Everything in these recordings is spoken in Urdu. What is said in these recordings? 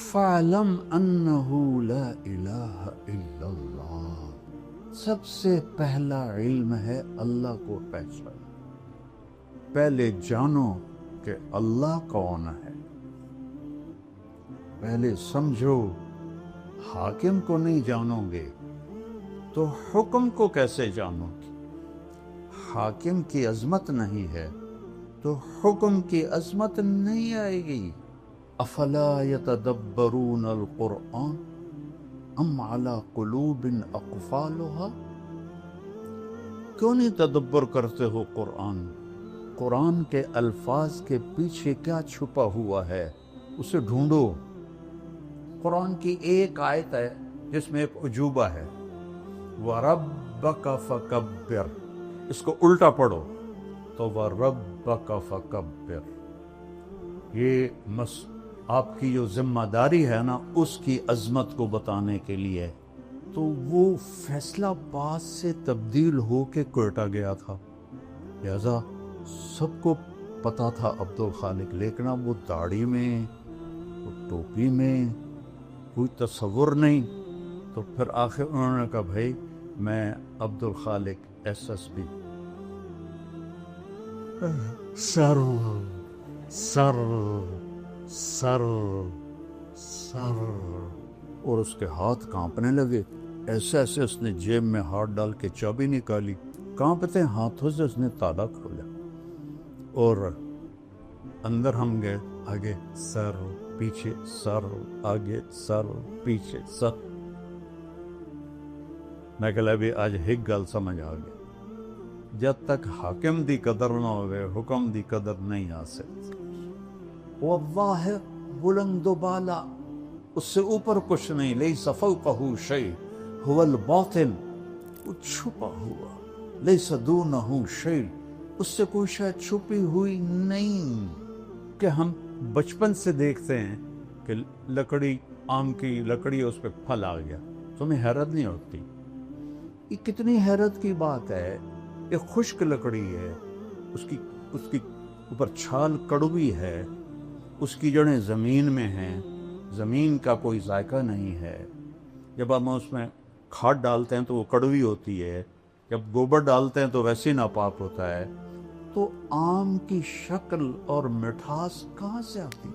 فَعْلَمْ أَنَّهُ لَا إِلَٰهَ إِلَّا اللَّهُ، سب سے پہلا علم ہے اللہ کو پہچان. پہلے جانو کہ اللہ کون ہے. پہلے سمجھو. حاکم کو نہیں جانو گے تو حکم کو کیسے جانو گے؟ حاکم کی عظمت نہیں ہے تو حکم کی عظمت نہیں آئے گی. افلا یتدبرون القرآن ام علی قلوب اقفالها، کیوں نہیں تدبر کرتے ہو قرآن؟ قرآن کے الفاظ کے پیچھے کیا چھپا ہوا ہے اسے ڈھونڈو. قرآن کی ایک آیت ہے جس میں ایک عجوبہ ہے، وَرَبَّكَ فَكَبِّرْ، اس کو الٹا پڑھو تو وَرَبَّكَ فَكَبِّرْ. یہ آپ کی جو ذمہ داری ہے نا اس کی عظمت کو بتانے کے لیے. تو وہ فیصلہ آباد سے تبدیل ہو کے کوئٹہ گیا تھا، لہذا سب کو پتا تھا عبدالخالق، لیکن اب وہ داڑھی میں، وہ ٹوپی میں کوئی تصور نہیں. تو پھر آخر انہوں نے کہا بھائی میں عبدالخالق SSB. سر سر سر سر، اور اس کے ہاتھ کانپنے لگے. ایسے ایسے اس نے جیب میں ہاتھ ڈال کے چابی نکالی، کانپتے ہاتھوں سے اس نے تالا کھولا اور اندر ہم گئے. آگے سر پیچھے سر، آگے سر پیچھے سر. میں کہا بھی آج ایک گل سمجھ آ گئی، جب تک حاکم دی قدر نہ ہوئے حکم دی قدر نہیں آ سکتی. واللہ بلند و بالا، اس سے اوپر کچھ نہیں. لیس فوقہ شیء هو الباطن، وہ چھپا ہوا. لیس دونہ شیء، اس سے کوئی شاید چھپی ہوئی نہیں. کہ ہم بچپن سے دیکھتے ہیں کہ لکڑی، آم کی لکڑی، اس پہ پھل آ گیا، تمہیں حیرت نہیں ہوتی؟ یہ کتنی حیرت کی بات ہے. ایک خشک لکڑی ہے، اس کی اوپر چھال کڑوی ہے، اس کی جڑیں زمین میں ہیں، زمین کا کوئی ذائقہ نہیں ہے. جب ہم اس میں کھاد ڈالتے ہیں تو وہ کڑوی ہوتی ہے، جب گوبر ڈالتے ہیں تو ویسے ناپاک ہوتا ہے. تو آم کی شکل اور مٹھاس کہاں سے آتی؟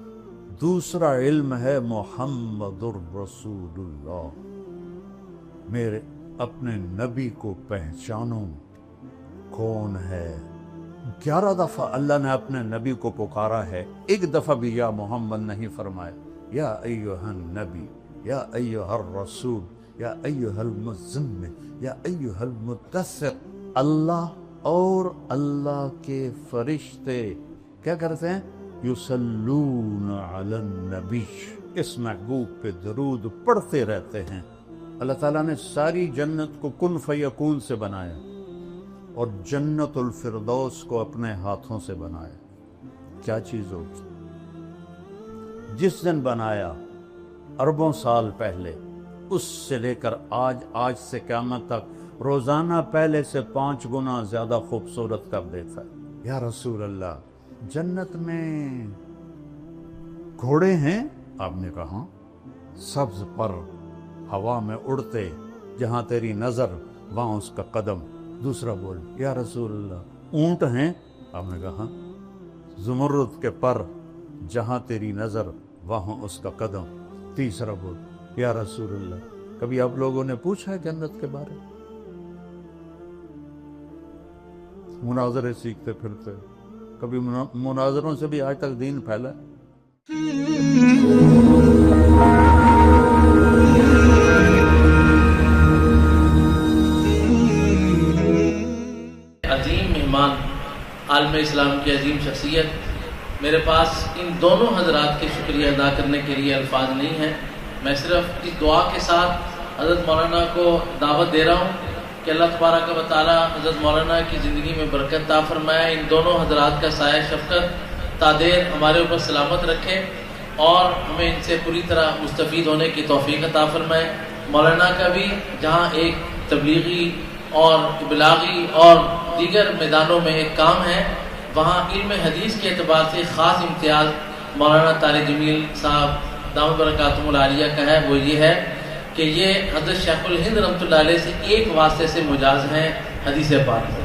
دوسرا علم ہے محمد الرسول اللہ. میرے اپنے نبی کو پہچانو کون ہے. 11 دفعہ اللہ نے اپنے نبی کو پکارا ہے، ایک دفعہ بھی یا محمد نہیں فرمایا. یا ایھا النبی، یا ایھا الرسول، یا ایھا المزمل، یا ایھا المدثر. اللہ اور اللہ کے فرشتے کیا کرتے ہیں؟ یصلون علی النبی، اس محبوب پہ درود پڑھتے رہتے ہیں. اللہ تعالیٰ نے ساری جنت کو کن فیکون سے بنایا اور جنت الفردوس کو اپنے ہاتھوں سے بنایا. کیا چیز ہوگی؟ جس دن بنایا اربوں سال پہلے، اس سے لے کر آج سے قیامت تک روزانہ پہلے سے 5 گنا زیادہ خوبصورت کر دیتا ہے. یا رسول اللہ، جنت میں گھوڑے ہیں؟ آپ نے کہا سبز پر ہوا میں اڑتے، جہاں تیری نظر وہاں اس کا قدم. دوسرا بول یا رسول اللہ اونٹ ہیں؟ آپ نے کہا زمرد کے پر، جہاں تیری نظر وہاں اس کا قدم. تیسرا بول یا رسول اللہ کبھی آپ لوگوں نے پوچھا ہے جنت کے بارے؟ مناظرے سیکھتے پھرتے، کبھی مناظروں سے بھی آج تک دین پھیلا ہے؟ عظیم مہمان، عالم اسلام کی عظیم شخصیت، میرے پاس ان دونوں حضرات کے شکریہ ادا کرنے کے لیے الفاظ نہیں ہیں. میں صرف اس دعا کے ساتھ حضرت مولانا کو دعوت دے رہا ہوں کہ اللہ تبارک و تعالی حضرت مولانا کی زندگی میں برکت عطا فرمائے، ان دونوں حضرات کا سایہ شفقت تادیر ہمارے اوپر سلامت رکھے اور ہمیں ان سے پوری طرح مستفید ہونے کی توفیق عطا فرمائے. مولانا کا بھی جہاں ایک تبلیغی اور ابلاغی اور دیگر میدانوں میں ایک کام ہے، وہاں علم حدیث کے اعتبار سے خاص امتیاز مولانا طارق جمیل صاحب دامت برکاتہم العالیہ کا ہے وہ یہ ہے کہ یہ حضرت شیخ الہند رحمۃ اللہ علیہ سے ایک واسطے سے مجاز ہیں حدیث پاک سے.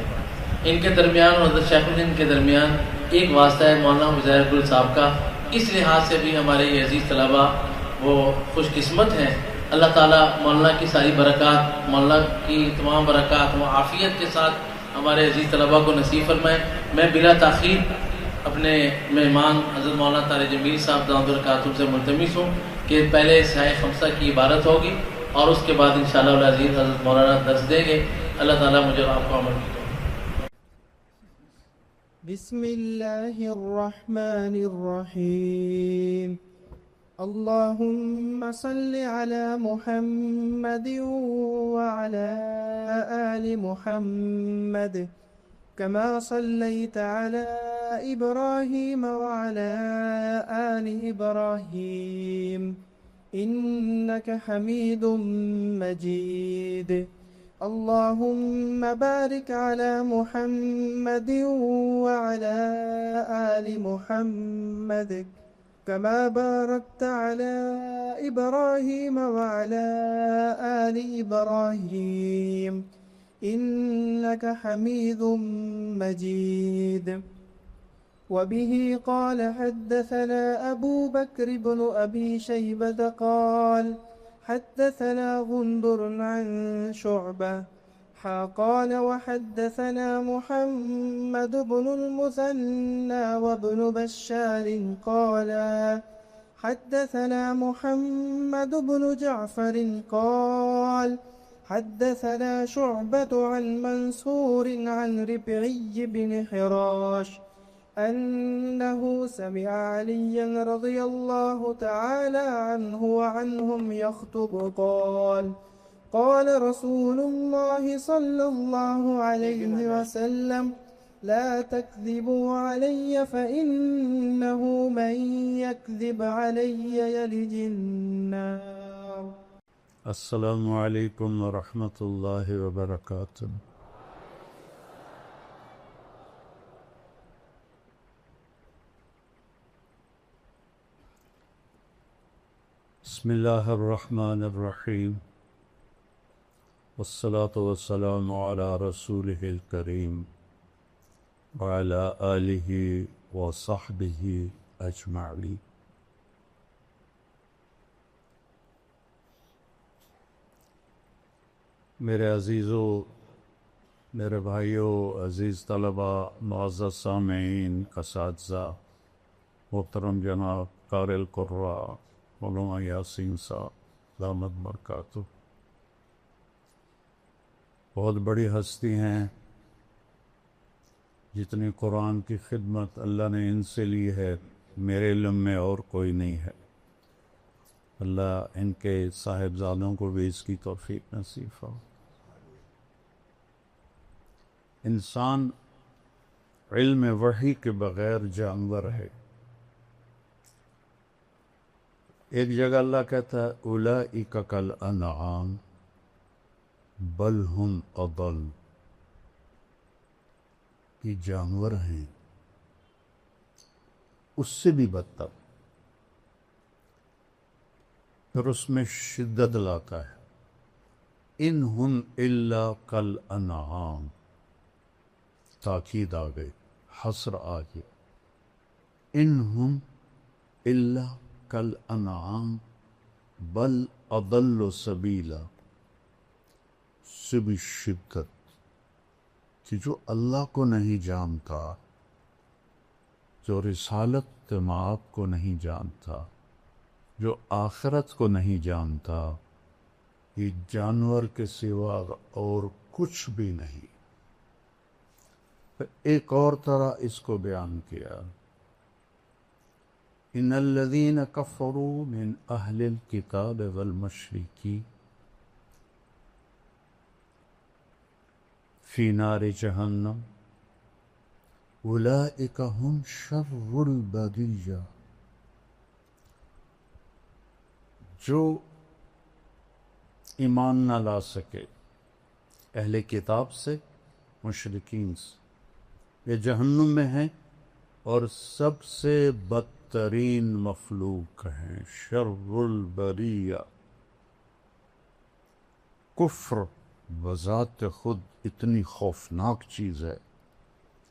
ان کے درمیان اور حضرت شیخ الہند کے درمیان ایک واسطہ ہے مولانا مظاہر گل صاحب کا. اس لحاظ سے بھی ہمارے یہ عزیز طلباء وہ خوش قسمت ہیں. اللہ تعالیٰ مولانا کی ساری برکات، مولانا کی تمام برکات و عافیت کے ساتھ ہمارے عزیز طلباء کو نصیب فرمائیں. میں بلا تاخیر اپنے مہمان حضرت مولانا طارق جمیل صاحب دامت برکاتہم سے ملتمس ہوں کہ پہلے سائے خمسہ کی عبارت ہوگی اور اس کے بعد انشاءاللہ العزیز حضرت مولانا درس دیں گے. اللہ تعالیٰ مجھے اور آپ کو عمل کی. بسم اللہ الرحمن الرحیم. اللهم صل على محمد وعلى آل محمد كما صليت على إبراهيم وعلى آل إبراهيم إنك حميد مجيد. اللهم بارك على محمد وعلى آل محمد كما باركت على إبراهيم وعلى آل إبراهيم إنك حميد مجيد. وبه قال حدثنا أبو بكر بن أبي شيبة قال حدثنا غندر عن شعبة قال وحدثنا محمد بن المثنى وابن بشار قال حدثنا محمد بن جعفر قال حدثنا شعبة عن منصور عن ربعي بن حراش أنه سمع عليا رضي الله تعالى عنه وعنهم يخطب قال قال رسول الله صلى الله عليه وسلم لا تكذبوا علي فإنه من يكذب علي يلج النار. السلام علیکم ورحمۃ اللہ وبرکاتہ. بسم اللہ الرحمن الرحیم والصلاة والسلام علی رسولہ الکریم وعلی آلہ وصحبہ اجمعین. میرے عزیزو، میرے بھائیو، عزیز طلباء، معزز سامعین، اساتذہ، محترم جناب قاری القراء مولانا یاسین صاحب دامت برکاتہ، بہت بڑی ہستی ہیں. جتنی قرآن کی خدمت اللہ نے ان سے لی ہے میرے علم میں اور کوئی نہیں ہے. اللہ ان کے صاحبزادوں کو بھی اس کی توفیق نصیب ہو. انسان علم وحی کے بغیر جانور ہے. ایک جگہ اللہ کہتا ہے اولئک کالانعام بل ہم اضل، یہ جانور ہیں اس سے بھی بدتر. پھر اس میں شدت لاتا ہے ان ہم الا کالانعام، تاکید آ گئی، حسر آ گئی. ان ہم الا کالانعام بل اضل سبیلا، سے بھی شدت کہ جو اللہ کو نہیں جانتا، جو رسالت مآب کو نہیں جانتا، جو آخرت کو نہیں جانتا، یہ جانور کے سوا اور کچھ بھی نہیں. ایک اور طرح اس کو بیان کیا، ان الذین کفروا من اہل الکتاب والمشرکین فی نار جہنم اولئک ہم شر البریہ. جو ایمان نہ لا سکے اہل کتاب سے، مشرکین سے، یہ جہنم میں ہیں اور سب سے بدتر بدترین مخلوق ہیں، شر البریہ۔ کفر بذات خود اتنی خوفناک چیز ہے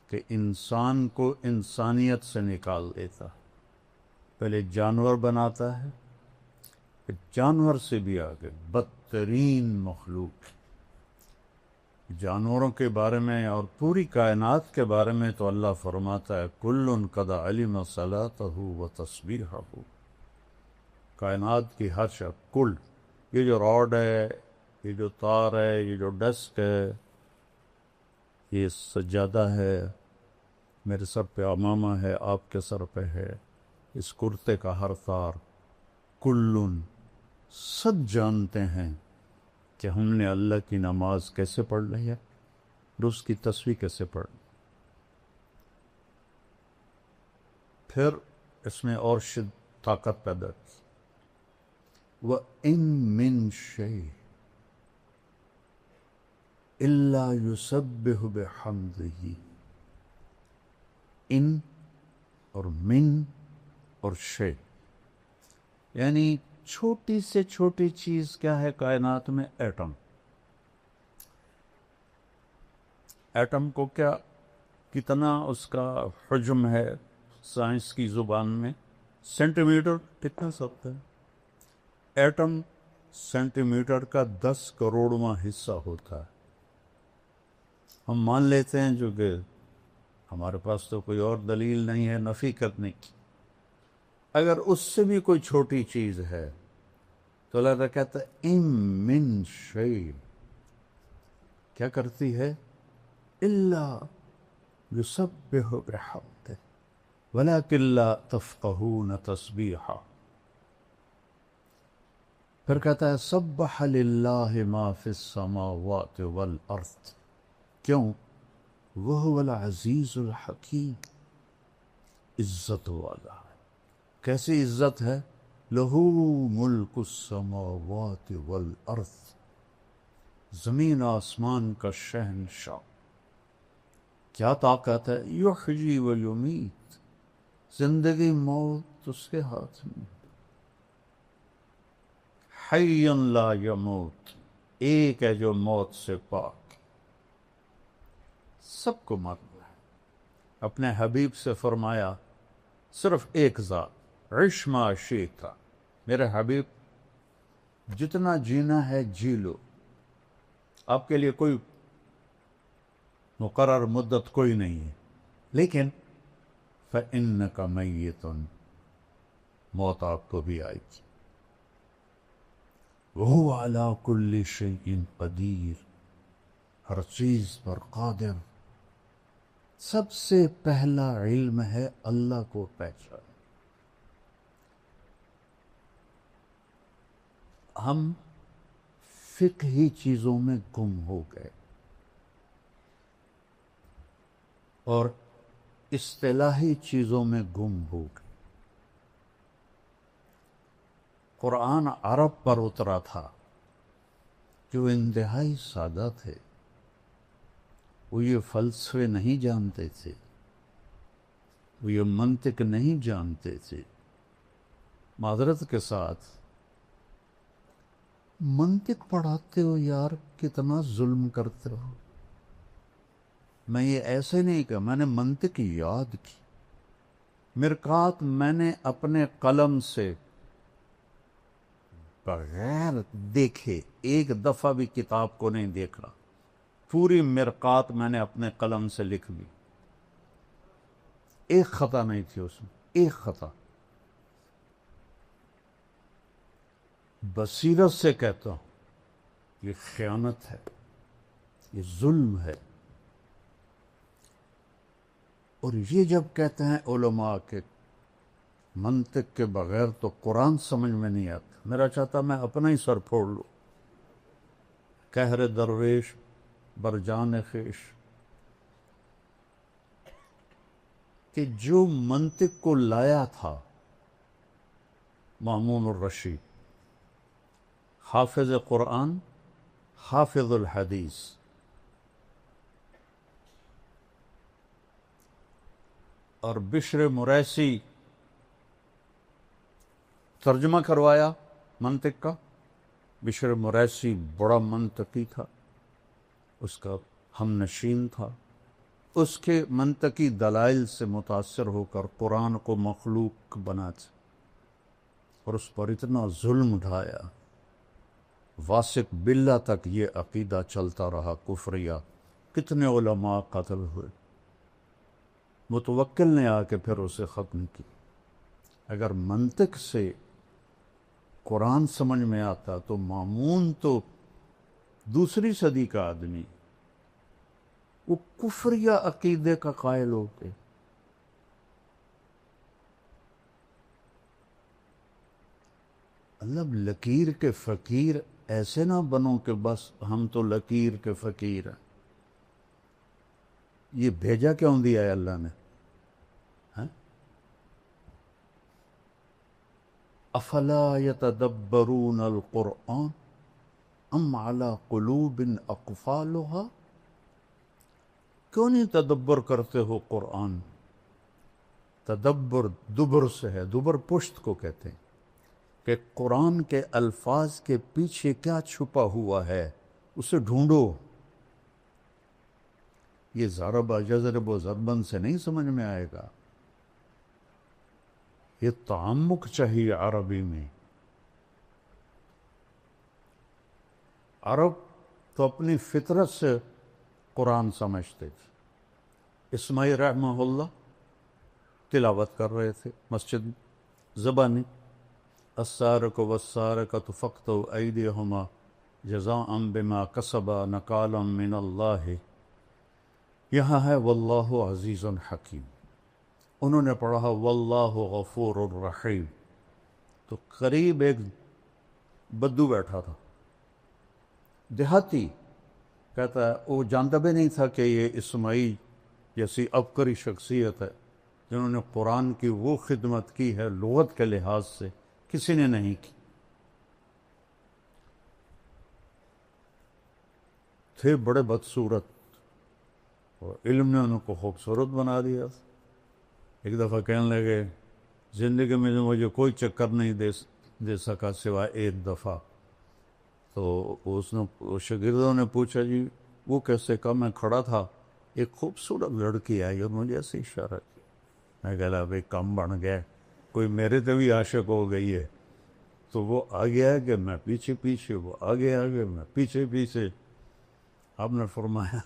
کہ انسان کو انسانیت سے نکال دیتا ہے۔ پہلے جانور بناتا ہے، پھر جانور سے بھی آگے بدترین مخلوق۔ جانوروں کے بارے میں اور پوری کائنات کے بارے میں تو اللہ فرماتا ہے کل قد علم صلاتہ و تسبیحہ۔ کائنات کی ہر شے، کل، یہ جو راڈ ہے، یہ جو تار ہے، یہ جو ڈسک ہے، یہ سجادہ ہے، میرے سر پہ عمامہ ہے، آپ کے سر پہ ہے، اس کرتے کا ہر تار، کلن، سب جانتے ہیں کہ ہم نے اللہ کی نماز کیسے پڑھ لی ہے اور اس کی تسبیح کیسے پڑھ لی۔ پھر اس میں اور طاقت پیدا کی، وَإِن مِّن شَيْءٍ إِلَّا يُسَبِّحُ بِحَمْدِهِ۔ ان اور من اور شے، یعنی چھوٹی سے چھوٹی چیز کیا ہے کائنات میں؟ ایٹم۔ ایٹم کو کیا، کتنا اس کا حجم ہے سائنس کی زبان میں؟ سینٹی میٹر، کتنا سب ہے؟ ایٹم سینٹی میٹر کا 10 کروڑواں حصہ ہوتا ہے۔ ہم مان لیتے ہیں جو کہ ہمارے پاس تو کوئی اور دلیل نہیں ہے نفی کرنے کی، اگر اس سے بھی کوئی چھوٹی چیز ہے تو اللہ تعالیٰ کہتا ہے ان من شیء، کیا کرتی ہے؟ الا یسبح بحمدہ ولکن لا تفقہون تسبیحہ۔ پھر کہتا ہے سبح للہ ما فی السماوات والارض، کیوں؟ وہو العزیز الحکیم، عزت والا ہے۔ کیسی عزت ہے؟ لہو ملک السماوات والارض، زمین آسمان کا شہنشاہ۔ کیا طاقت ہے؟ یحیی و یمیت، زندگی موت اس کے ہاتھ میں۔ حی لا یموت، ایک ہے جو موت سے پاک۔ سب کو مرنا ہے۔ اپنے حبیب سے فرمایا صرف ایک ذات، عش ما شئت، میرے حبیب جتنا جینا ہے جی لو، آپ کے لیے کوئی مقرر مدت کوئی نہیں ہے، لیکن فإنک میت، موت آپ کو بھی آئے گی۔ وہو علی کل شیء قدیر، ہر چیز پر قادر۔ سب سے پہلا علم ہے اللہ کو پہچان۔ ہم فقہی چیزوں میں گم ہو گئے اور اصطلاحی چیزوں میں گم ہو گئے۔ قرآن عرب پر اترا تھا جو انتہائی سادہ تھے، وہ یہ فلسفے نہیں جانتے تھے، وہ یہ منطق نہیں جانتے تھے۔ معذرت کے ساتھ، منطق پڑھاتے ہو یار، کتنا ظلم کرتے ہو۔ میں یہ ایسے نہیں کہ میں نے منطق یاد کی، مرقات میں نے اپنے قلم سے بغیر دیکھے، ایک دفعہ بھی کتاب کو نہیں دیکھا، پوری مرقات میں نے اپنے قلم سے لکھ لی، ایک خطا نہیں تھی اس میں، ایک خطا۔ بصیرت سے کہتا ہوں یہ خیانت ہے، یہ ظلم ہے۔ اور یہ جب کہتے ہیں علماء کے منطق کے بغیر تو قرآن سمجھ میں نہیں آتا، میرا چاہتا میں اپنا ہی سر پھوڑ لوں۔ کہر درویش برجان خیش، کہ جو منطق کو لایا تھا مامون الرشید، حافظ قرآن، حافظ الحدیث، اور بشر مریسی ترجمہ کروایا منطق کا. بشر مریسی بڑا منطقی تھا، اس کا ہم نشین تھا. اس کے منطقی دلائل سے متاثر ہو کر قرآن کو مخلوق بنا اور اس پر اتنا ظلم ڈھایا. واسق باللہ تک یہ عقیدہ چلتا رہا کفریہ. کتنے علماء قتل ہوئے. متوکل نے آ کے پھر اسے ختم کی. اگر منطق سے قرآن سمجھ میں آتا تو مامون تو دوسری صدی کا آدمی وہ کفریہ عقیدے کا قائل ہوتے. مطلب لکیر کے فقیر ایسے نہ بنو کہ بس ہم تو لکیر کے فقیر ہیں. یہ بھیجا کیوں دیا ہے اللہ نے؟ افلا یتدبرون القرآن ام علی قلوب اقفالها. کیوں نہیں تدبر کرتے ہو قرآن؟ تدبر دبر سے ہے، دبر پشت کو کہتے ہیں کہ قرآن کے الفاظ کے پیچھے کیا چھپا ہوا ہے اسے ڈھونڈو. یہ ضرب یضرب و ضربن سے نہیں سمجھ میں آئے گا. یہ تعمق چاہیے عربی میں. عرب تو اپنی فطرت سے قرآن سمجھتے تھے. اسماعیل رحمہ اللہ تلاوت کر رہے تھے مسجد زبانی. السارق والسارقۃ فاقطعوا ایدیہما جزاء بما کسبا نکالا من اللہ. یہاں ہے واللہ عزیز حکیم. انہوں نے پڑھا واللہ غفور الرحیم. تو قریب ایک بدو بیٹھا تھا دیہاتی، کہتا ہے وہ جانتا بھی نہیں تھا کہ یہ اسماعیل جیسی عبقری شخصیت ہے جنہوں نے قرآن کی وہ خدمت کی ہے لغت کے لحاظ سے کسی نے نہیں کی. تھے بڑے بدصورت اور علم نے ان کو خوبصورت بنا دیا. ایک دفعہ کہنے لگے زندگی میں مجھے کوئی چکر نہیں دے سکا سوائے ایک دفعہ. تو اس نے شاگردوں نے پوچھا جی وہ کیسے؟ کہا میں کھڑا تھا، ایک خوبصورت لڑکی آئی اور مجھے ایسے اشارہ کیا. میں کہا بھائی کم بن گیا، کوئی میرے تے بھی عاشق ہو گئی ہے. تو وہ آگے آگے میں پیچھے پیچھے، وہ آگے آگے میں پیچھے پیچھے. آپ نے فرمایا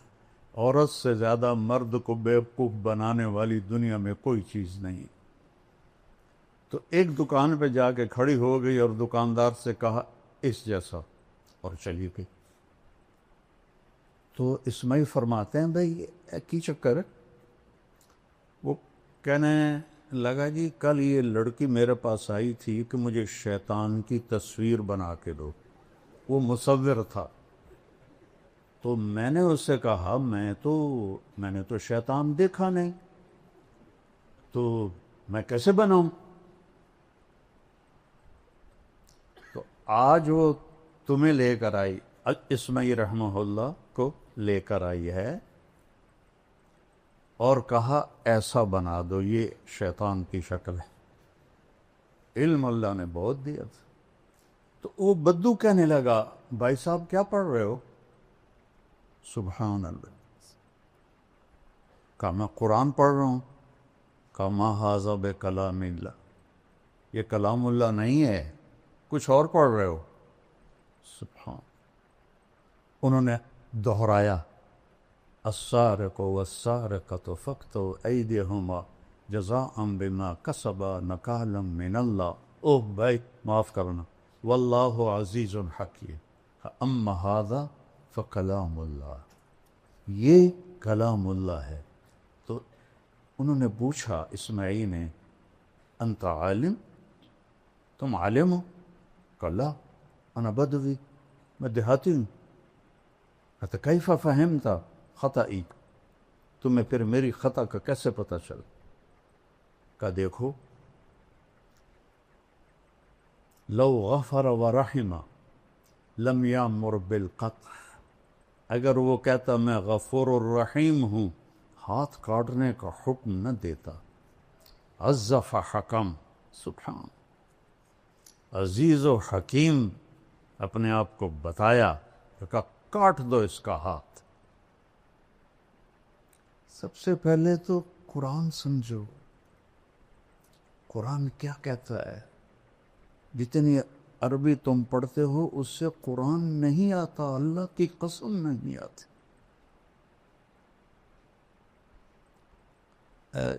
عورت سے زیادہ مرد کو بیوقوف بنانے والی دنیا میں کوئی چیز نہیں. تو ایک دکان پہ جا کے کھڑی ہو گئی اور دکاندار سے کہا اس جیسا، اور چلی گئی. تو اسماعیل فرماتے ہیں بھائی کی چکر ہے؟ وہ کہنے لگا جی کل یہ لڑکی میرے پاس آئی تھی کہ مجھے شیطان کی تصویر بنا کے دو. وہ مصور تھا. تو میں نے اس سے کہا میں نے تو شیطان دیکھا نہیں، تو میں کیسے بناؤں؟ تو آج وہ تمہیں لے کر آئی، اسماعیل رحمہ اللہ کو لے کر آئی ہے اور کہا ایسا بنا دو، یہ شیطان کی شکل ہے. علم اللہ نے بہت دیا تھا. تو وہ بدو کہنے لگا بھائی صاحب کیا پڑھ رہے ہو؟ سبحان اللہ. کہا میں قرآن پڑھ رہا ہوں. کہا ما ھذا بکلام اللہ، یہ کلام اللہ نہیں ہے، کچھ اور پڑھ رہے ہو. سبحان. انہوں نے دہرایا السارق والسارقۃ فاقطعوا ایدیہما جزاء بما کسبا نکالا من اللہ. اوہ بھائی معاف کرنا، واللہ عزیز حکیم. اما ھذا فکلام اللہ، یہ کلام اللہ ہے. تو انہوں نے پوچھا اسماعیل نے انت عالم، تم عالم ہو؟ کہا لا انا بدوی، میں دیہاتی ہوں. کہتا کیف فہمت خطئی، تمہیں پھر میری خطا کا کیسے پتہ چلا؟ کہا دیکھو لو غفر ورحم لم یامر بالقطع. اگر وہ کہتا میں غفور الرحیم ہوں ہاتھ کاٹنے کا حکم نہ دیتا. عز فحکم. سبحان. عزیز و حکیم اپنے آپ کو بتایا، تو کہا کاٹ دو اس کا ہاتھ۔ سب سے پہلے تو قرآن سمجھو، قرآن کیا کہتا ہے۔ جتنی عربی تم پڑھتے ہو اس سے قرآن نہیں آتا، اللہ کی قسم نہیں آتی۔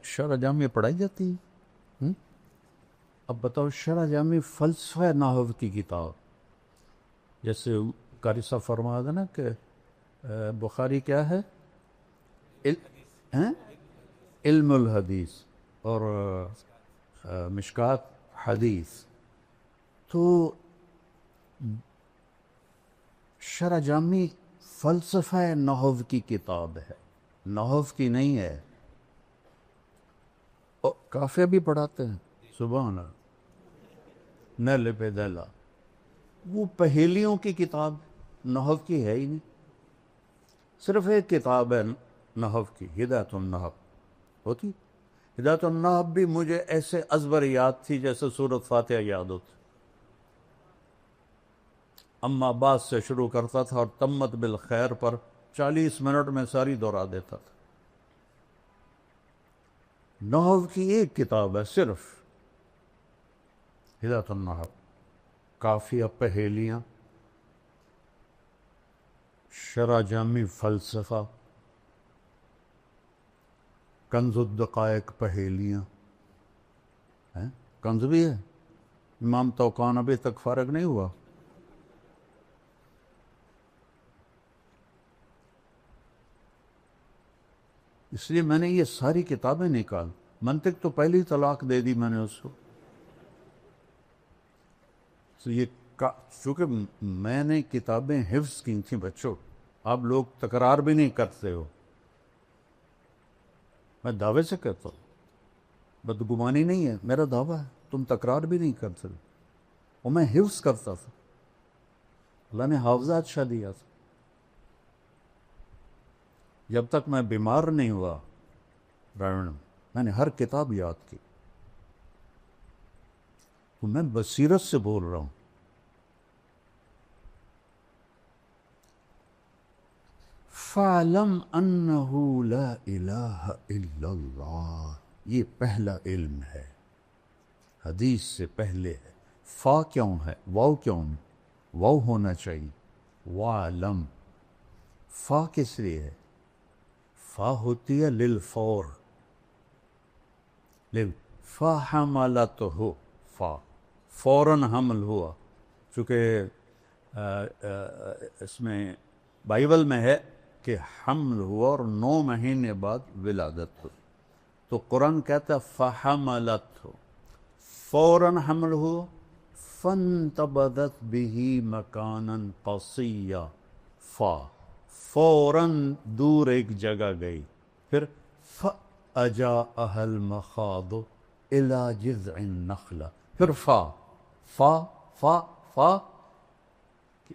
شرح جامع پڑھائی جاتی ہے؟ اب بتاؤ، شرح جامع فلسفہ نحو کی کتاب، جیسے قاری صاحب فرما دے نا کہ بخاری کیا ہے؟ علم الحدیث، اور مشکات حدیث۔ تو شرح جامع فلسفہ نحو کی کتاب ہے، نحو کی نہیں ہے۔ کافیہ بھی پڑھاتے ہیں، سبحان اللہ، نیل پہ دیلا۔ وہ پہیلیوں کی کتاب نحو کی ہے ہی نہیں، صرف ایک کتاب ہے نحو کی، ہدایت النحو ہوتی۔ ہدایت النحو بھی مجھے ایسے ازبر یاد تھی جیسے سورۃ فاتحہ یاد ہوتی۔ اما بعد سے شروع کرتا تھا اور تمت بالخیر پر 40 منٹ میں ساری دہرا دیتا تھا۔ نحو کی ایک کتاب ہے صرف، ہدایت النحو۔ کافیہ پہیلیاں، شرح جامع فلسفہ، کنز الدقائق پہیلیاں ہیں، کنز بھی ہے۔ امام توقان ابھی تک فارغ نہیں ہوا۔ اس لیے میں نے یہ ساری کتابیں نکال، منطق تو پہلی طلاق دے دی میں نے اس کو۔ تو یہ چونکہ میں نے کتابیں حفظ کی تھیں بچوں، آپ لوگ تکرار بھی نہیں کرتے ہو، میں دعوے سے کہتا ہوں، بدگمانی نہیں ہے، میرا دعویٰ ہے، تم تکرار بھی نہیں کرتے، اور میں حفظ کرتا تھا، اللہ نے حافظہ اچھا دیا تھا۔ جب تک میں بیمار نہیں ہوا میں نے ہر کتاب یاد کی، تو میں بصیرت سے بول رہا ہوں۔ فَاعْلَمْ أَنَّهُ لَا إِلَهَ إِلَّا اللَّهُ، یہ پہلا علم ہے، حدیث سے پہلے ہے۔ فا کیوں ہے؟ واو کیوں ہے؟ واو ہونا چاہیے، وَاعْلَمْ۔ فا کس لیے ہے؟ فا ہوتی ہے للفور، فَحَمَلَتْهُ، فا فوراً حمل ہوا، چونکہ اس میں بائبل میں ہے کہ حمل ہوا اور 9 مہینے بعد ولادت ہوئی، تو قرآن کہتا ہے فَحَمَلَتْهُ، فوراً حمل ہوا، فَانْتَبَذَتْ بِهِ مَكَانًا قَصِيًّا، فا فوراً دور ایک جگہ گئی، پھر فَأَجَاءَهَا الْمَخَاضُ إِلَى جِذْعِ النَّخْلَةِ، پھر فا فا فا فا،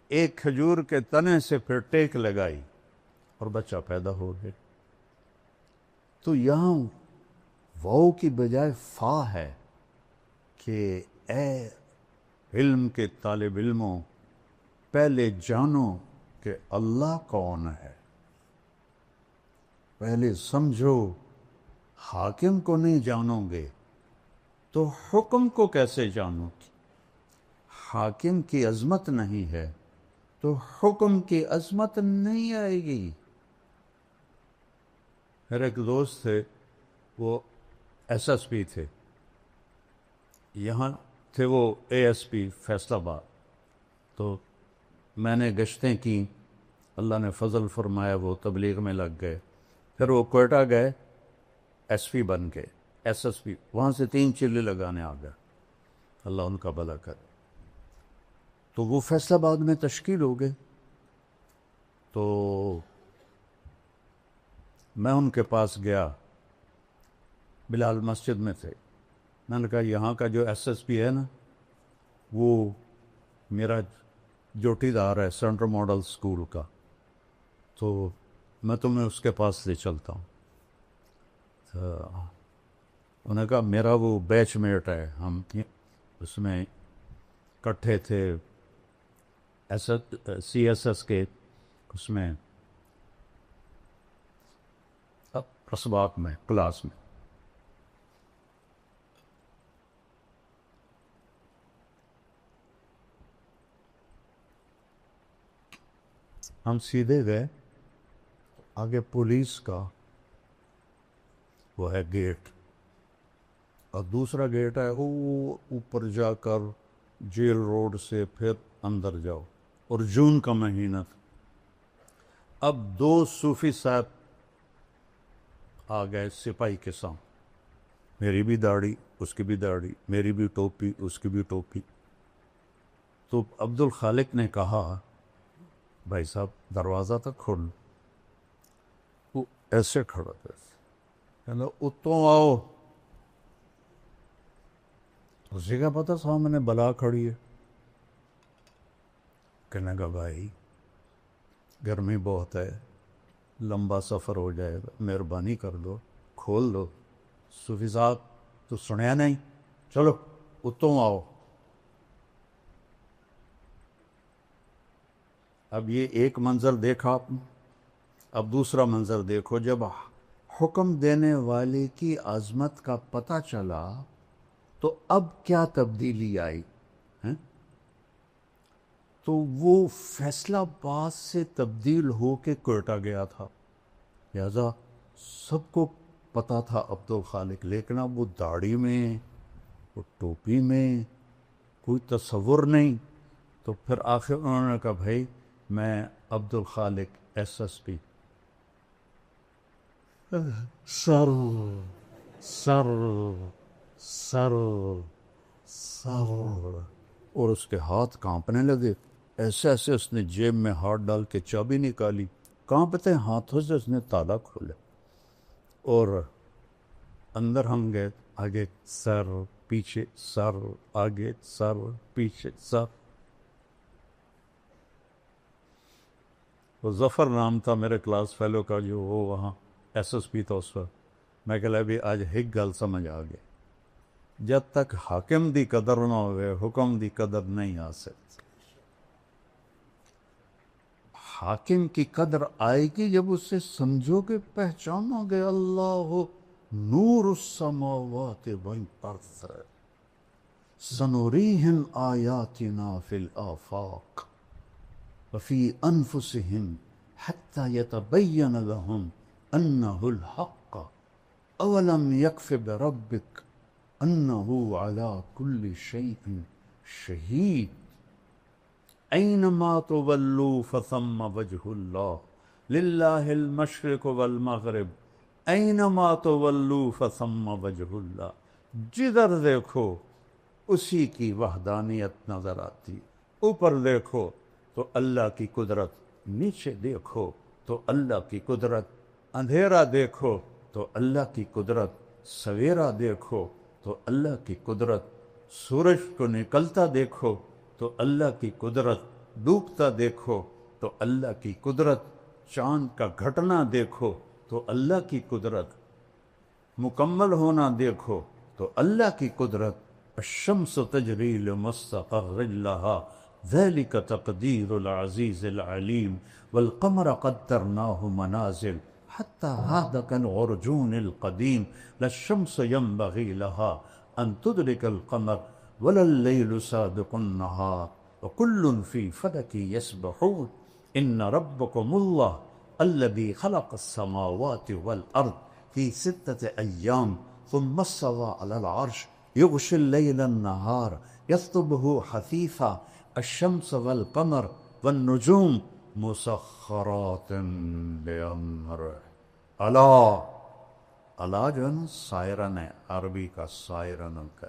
ایک کھجور کے تنے سے پھر ٹیک لگائی اور بچہ پیدا ہو گیا۔ تو یہاں واو کی بجائے فا ہے کہ اے علم کے طالب علموں، پہلے جانو کہ اللہ کون ہے، پہلے سمجھو۔ حاکم کو نہیں جانو گے تو حکم کو کیسے جانو گے؟ حاکم کی عظمت نہیں ہے تو حکم کی عظمت نہیں آئے گی۔ میرے ایک دوست تھے، وہ SSP تھے، یہاں تھے وہ ASP فیصل آباد، تو میں نے گشتیں کی، اللہ نے فضل فرمایا، وہ تبلیغ میں لگ گئے، پھر وہ کوئٹہ گئے، SP بن کے SSP، وہاں سے 3 چلے لگانے آ گئے، اللہ ان کا بھلا کرے۔ تو وہ فیصل آباد میں تشکیل ہو گئے، تو میں ان کے پاس گیا، بلال مسجد میں تھے، میں نے کہا یہاں کا جو SSP ہے نا، وہ میرا جوٹی دار ہے سینٹرل ماڈل اسکول کا، تو میں تمہیں اس کے پاس لے چلتا ہوں۔ تو انہوں نے کہا میرا وہ بیچ میٹ ہے، ہم اس میں کٹھے تھے CSS کے اس میں اسباق میں کلاس میں. ہم سیدھے گئے, آگے پولیس کا وہ ہے گیٹ, اور دوسرا گیٹ ہے وہ اوپر جا کر جیل روڈ سے پھر اندر جاؤ, اور جون کا مہینہ تھا. اب 2 صوفی صاحب آ گئے سپاہی کے سامنے, میری بھی داڑھی اس کی بھی داڑھی, میری بھی ٹوپی اس کی بھی ٹوپی. تو عبد الخالق نے کہا بھائی صاحب دروازہ تک کھول. وہ ایسے کھڑا تھا, کہنا اتوں آؤ. اسی کا پتہ سامنے بلا کھڑی ہے. کہنے کا بھائی گرمی بہت ہے, لمبا سفر ہو جائے گا, مہربانی کر دو, کھول دو. صوفی صاحب تو سنیا نہیں, چلو اتوں آؤ. اب یہ ایک منظر دیکھا آپ نے, اب دوسرا منظر دیکھو. جب حکم دینے والے کی عظمت کا پتہ چلا تو اب کیا تبدیلی آئی ہیں؟ تو وہ فیصلہ آباد سے تبدیل ہو کے کوئٹہ گیا تھا, لہذا سب کو پتہ تھا عبد الخالق, لیکن اب وہ داڑھی میں, وہ ٹوپی میں کوئی تصور نہیں. تو پھر آخر انہوں نے کہا بھائی میں عبد الخالق SSP. سر سر سر سر, اور اس کے ہاتھ کانپنے لگے. ایسے ایسے اس نے جیب میں ہاتھ ڈال کے چابی نکالی, کانپتے ہاتھوں سے اس نے تالا کھولا, اور اندر ہم گئے. آگے سر پیچھے سر, آگے سر پیچھے سر. وہ ظفر نام تھا میرے کلاس فیلو کا, جو وہ وہاں SSP تھا اس وقت. میں کہا بھی آج ایک گل سمجھ آ گئی, جب تک حاکم دی قدر نہ ہوئے حکم دی قدر نہیں آ سکتی. حاکم کی قدر آئے گی جب اسے سمجھو گے, پہچانو گے. اللہ نور السماوات والارض سنریہم آیاتنا فی الآفاق وفی انفسہم حتی یتبین لہم انہ الحق اولم یکف بربک انہ علی کل شیء شہید. اینما تولوا فثم وجہ اللہ للہ المشرق والمغرب اینما تولوا فثم وجہ اللہ. جدھر دیکھو اسی کی وحدانیت نظر آتی. اوپر دیکھو تو اللہ کی قدرت, نیچے دیکھو تو اللہ کی قدرت, اندھیرا دیکھو تو اللہ کی قدرت, سویرا دیکھو تو اللہ کی قدرت, سورج کو نکلتا دیکھو تو اللہ کی قدرت, ڈوبتا دیکھو تو اللہ کی قدرت, چاند کا گھٹنا دیکھو تو اللہ کی قدرت, مکمل ہونا دیکھو تو اللہ کی قدرت. الشمس تجری لمستقر لها ذلك تقدیر العزیز العلیم والقمر قدرناه منازل حتى عاد كالعرجون القدیم لا الشمس ينبغي لها أن تدرك القمر ولا الليل سابق النهار وكل في فلك يسبحون إن ربكم الله الذي خلق السماوات والأرض في 6 أيام ثم استوى على العرش يغشي الليل النهار يطلبه حثيثا الشمس والقمر والنجوم مسخرات بأمره. الا جو ہے نا سائرن ہے, عربی کا سائرن کا.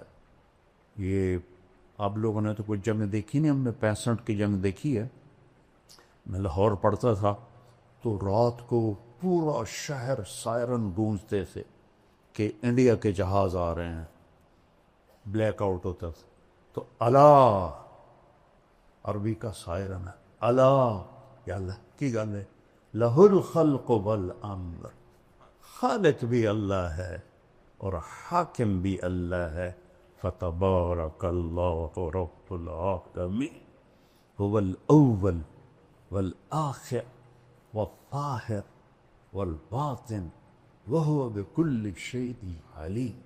یہ آپ لوگوں نے تو کچھ جنگ دیکھی نہیں, ہم نے 65 کی جنگ دیکھی ہے. میں لاہور پڑھتا تھا تو رات کو پورا شہر سائرن گونجتے تھے کہ انڈیا کے جہاز آ رہے ہیں, بلیک آؤٹ ہوتا تھا. تو اللہ عربی کا سائرن ہے. اللہ یا اللہ کی گل ہے, لہ الخلق والامر, خالق بھی اللہ ہے اور حاکم بھی اللہ ہے, فتبارک اللہ رب العالمین هو الاول والآخر والظاہر والباطن وهو بكل شيء علیم.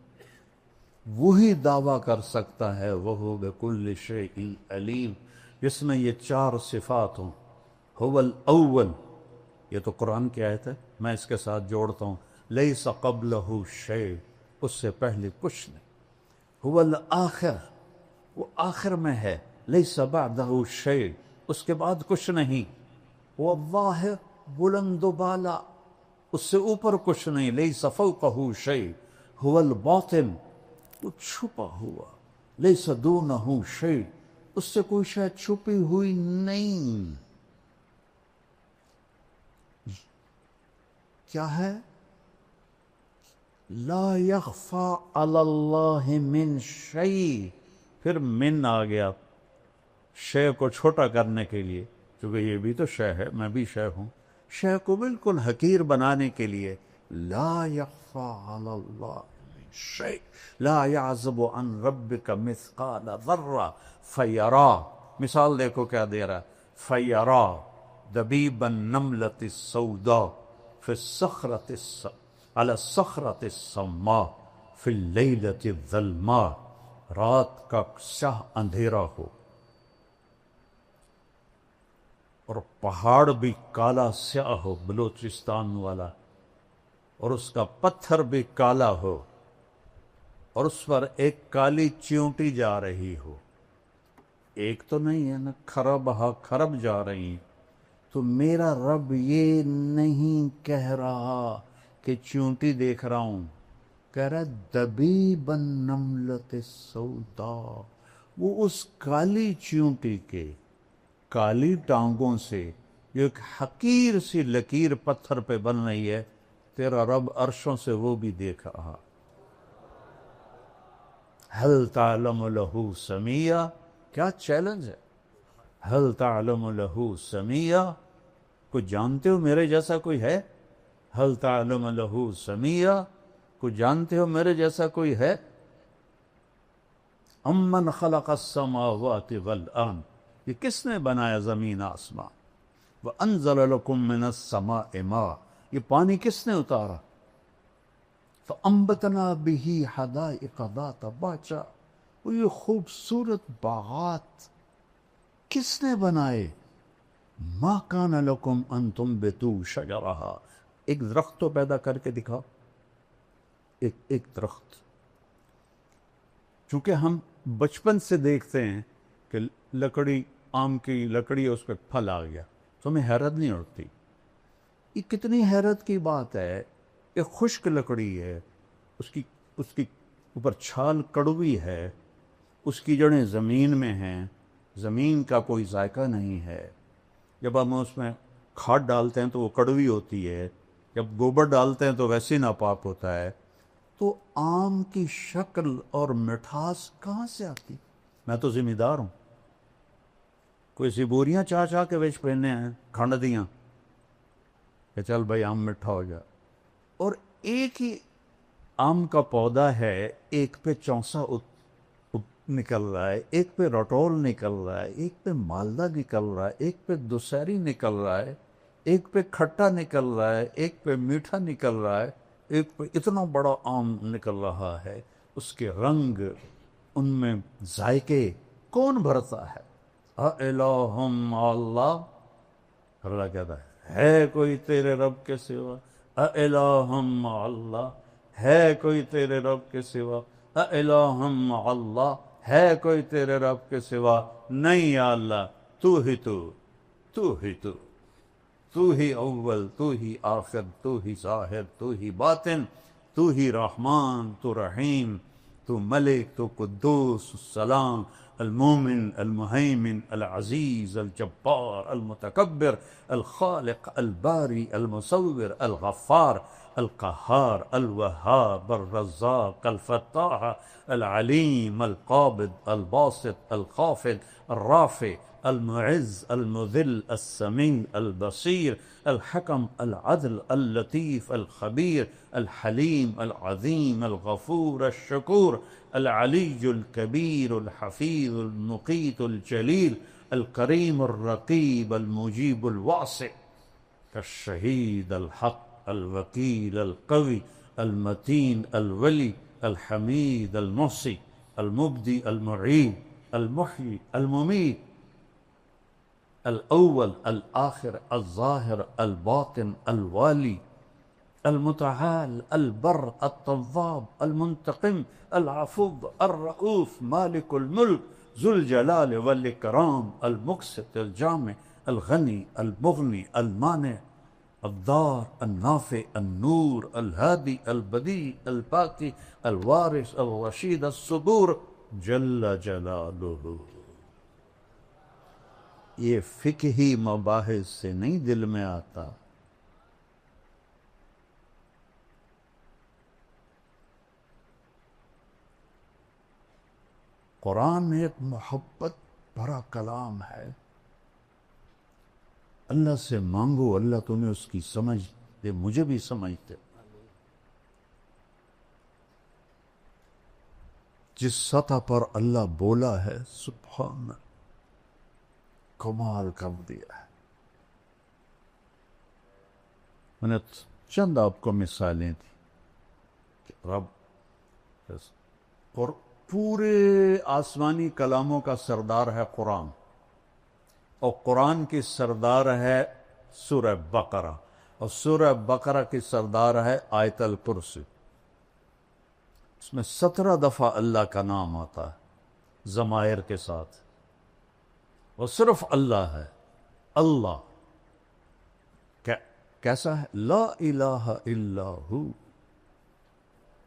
وہی دعویٰ کر سکتا ہے وهو بكل شيء علیم جس میں یہ چار صفات ہوں. هو الاول، یہ تو قرآن کی آیت ہے، میں اس کے ساتھ جوڑتا ہوں لیس قبلہ شیء، اس سے پہلے کچھ نہیں. هو الآخر، وہ آخر میں ہے، لیس بعدہ شیء، اس کے بعد کچھ نہیں. وہ الظاہر، بلند و بالا، اس سے اوپر کچھ نہیں، لیس فوقہ شیء. هو الباطن، وہ چھپا ہوا، لیس دونہ شیء، اس سے کوئی شاید چھپی ہوئی نہیں. کیا ہے؟ لا یخفی علی اللہ من شیء، پھر من آ گیا شے کو چھوٹا کرنے کے لیے، کیونکہ یہ بھی تو شے ہے، میں بھی شے ہوں. شے کو بالکل حقیر بنانے کے لیے لا یخفی علی اللہ من شیء لا یعزب عن ربک مثقال ذرہ فیرا. مثال دیکھو کیا دے رہا ہے، فیرا دبیب النملۃ السوداء فی الصخرۃ علی الصخرۃ الصماء فی اللیلۃ الظلماء، رات کا سیاہ اندھیرا ہو اور پہاڑ بھی کالا سیاہ ہو، بلوچستان والا، اور اس کا پتھر بھی کالا ہو، اور اس پر ایک کالی چیونٹی جا رہی ہو. ایک تو نہیں ہے نا، کھرب ہا کھرب جا رہی ہیں. تو میرا رب یہ نہیں کہہ رہا کہ چیونٹی دیکھ رہا ہوں، کہہ رہا دبیب النملۃ السوداء، وہ اس کالی چیونٹی کے کالی ٹانگوں سے جو ایک حقیر سی لکیر پتھر پہ بن رہی ہے، تیرا رب عرشوں سے وہ بھی دیکھ رہا. هل تعلم له سمیہ، کیا چیلنج ہے. هل تعلم له سمیہ، کوئی جانتے ہو میرے جیسا کوئی ہے؟ هل تعلم له سمیہ، کوئی جانتے ہو میرے جیسا کوئی ہے؟ امن خلق السماوات والارض، یہ کس نے بنایا زمین آسمان؟ وانزل لکم من السماء ماء، یہ پانی کس نے اتارا؟ فانبتنا به حدائق ذات بہجہ، وہ یہ خوبصورت باغات کس نے بنائے؟ ما کان لکم ان تنبتوا شجرہا، ایک درخت تو پیدا کر کے دکھاؤ، ایک درخت. چونکہ ہم بچپن سے دیکھتے ہیں کہ لکڑی، آم کی لکڑی، اس پہ پھل آ گیا، تو ہمیں حیرت نہیں اٹھتی. یہ کتنی حیرت کی بات ہے، ایک خشک لکڑی ہے، اس کی اوپر چھال کڑوی ہے، اس کی جڑیں زمین میں ہیں، زمین کا کوئی ذائقہ نہیں ہے. جب ہم اس میں کھاد ڈالتے ہیں تو وہ کڑوی ہوتی ہے، جب گوبر ڈالتے ہیں تو ویسے ناپاک ہوتا ہے. تو آم کی شکل اور مٹھاس کہاں سے آتی؟ میں تو ذمہ دار ہوں. کوئی سی بوریاں چاہ کے بیچ پہنے ہیں، کھنڈ دیاں کہ چل بھائی آم مٹھا ہو جائے. اور ایک ہی آم کا پودا ہے، ایک پہ چونسا نکل رہا ہے، ایک پہ رٹول نکل رہا ہے، ایک پہ مالدہ نکل رہا ہے، ایک پہ دوسری نکل رہا ہے، ایک پہ کھٹا نکل رہا ہے، ایک پہ میٹھا نکل رہا ہے، ایک پہ اتنا بڑا آم نکل رہا ہے. اس کے رنگ، ان میں ذائقے کون بھرتا ہے؟ اَإِلَٰهٌ مَّعَ اللَّهِ، اللہ کہتا ہے کوئی تیرے رب کے سوا؟ اَإِلَٰهٌ مَّعَ اللَّهِ، ہے کوئی تیرے رب کے سوا؟ اَإِلَٰهٌ مَّعَ اللَّهِ، ہے کوئی تیرے رب کے سوا؟ نہیں یا اللہ، تو ہی تو ہی اول، تو ہی آخر، تو ہی ظاہر، تو ہی باطن، تو ہی رحمان، تو رحیم، تو ملک، تو قدوس، السلام، المومن، المہیمن، العزیز، الجبار، المتکبر، الخالق، الباری، المصور، الغفار، القہار، الوہاب، الرزاق، الفتاح، العلیم، القابض، الباسط، الخافض، الرافع، المعز المذل السميع البصير الحكم العدل اللطيف الخبير الحليم العظيم الغفور الشكور العلي الكبير الحفيظ المقيت الجليل الكريم الرقيب المجيب الواسع الشهيد الحق الوكيل القوي المتين الولي الحميد المحصي المبدي المعيد المحيي المميت الأول الآخر الظاهر الباطن الوالي المتعال البر التواب المنتقم العفو الرؤوف مالك الملك ذو الجلال والإكرام المقسط الجامع الغني المغني المانع الضار النافع النور الهادي البديع الباقي الوارث الرشيد الصبور جل جلالہ. یہ فقہی مباحث سے نہیں دل میں آتا. قرآن ایک محبت بھرا کلام ہے. اللہ سے مانگو اللہ تمہیں اس کی سمجھ دے، مجھے بھی سمجھ دے. جس سطح پر اللہ بولا ہے سبحان کمال کر دیا ہے. میں نے چند آپ کو مثالیں دی کہ رب اور پورے آسمانی کلاموں کا سردار ہے قرآن، اور قرآن کی سردار ہے سورہ بقرہ، اور سورہ بقرہ کی سردار ہے آیت الکرسی. اس میں 17 دفعہ اللہ کا نام آتا ہے ضمائر کے ساتھ، وہ صرف اللہ ہے. اللہ کیسا ہے؟ لا الہ الا ہو.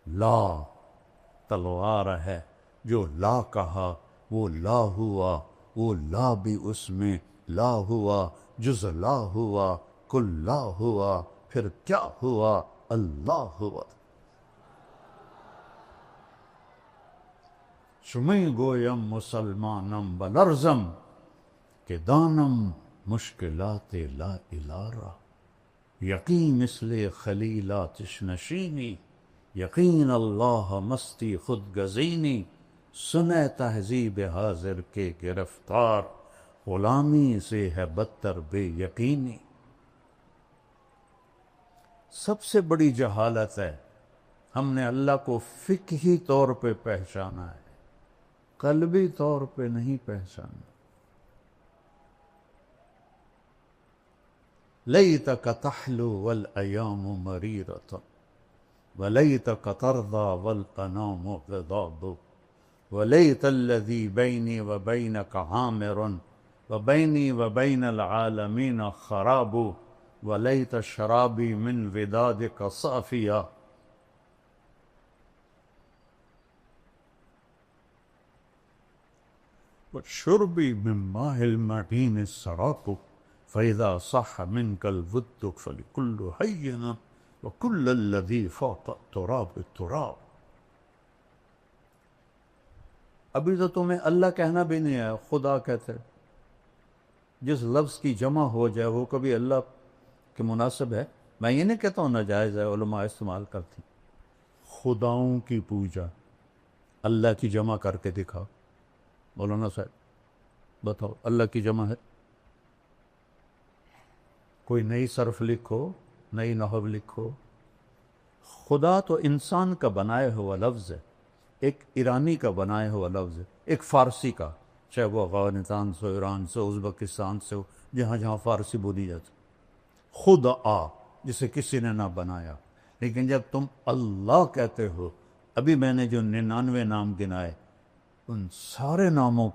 لا تلوار ہے، جو لا کہا وہ لا ہوا، وہ لا بھی اس میں لا ہوا، جز لا ہوا، کل لا ہوا، پھر کیا ہوا؟ اللہ ہوا. شمی گویم مسلمانم بلرزم کہ دانم مشکلات لا الارا. یقین مثل خلیلاتش نشینی، یقین اللہ مستی خود گزینی. سنے تہذیب حاضر کے گرفتار، غلامی سے ہے بدتر بے یقینی. سب سے بڑی جہالت ہے ہم نے اللہ کو فقہی طور پہ پہچانا ہے، قلبی طور پہ نہیں پہچانا. لیتک تحلو والایام مریرۃ ولیتک ترضى والانام غضاب ولیت الذی بینی وبینک عامر وبینی وبین العالمین خراب ولیت شرابی من ودادک صافیہ. وشربی من ماء المعین السراق فإذا صح منك الود فلكل حين وكل الذي فوق التراب التراب. ابھی تو تمہیں اللہ کہنا بھی نہیں ہے، خدا کہتے. جس لفظ کی جمع ہو جائے وہ کبھی اللہ کے مناسب ہے؟ میں یہ نہیں کہتا ہوں ناجائز ہے، علماء استعمال کرتی. خداؤں کی پوجا اللہ کی جمع کر کے دکھاؤ. مولانا صاحب بتاؤ اللہ کی جمع ہے؟ کوئی نئی صرف لکھو، نئی نحو لکھو. خدا تو انسان کا بنایا ہوا لفظ ہے، ایک ایرانی کا بنایا ہوا لفظ ہے، ایک فارسی کا، چاہے وہ افغانستان سے، ایران سے، ازبکستان سے ہو، جہاں جہاں فارسی بولی جاتی. خدا جسے کسی نے نہ بنایا. لیکن جب تم اللہ کہتے ہو، ابھی میں نے جو 99 نام گنائے ان سارے ناموں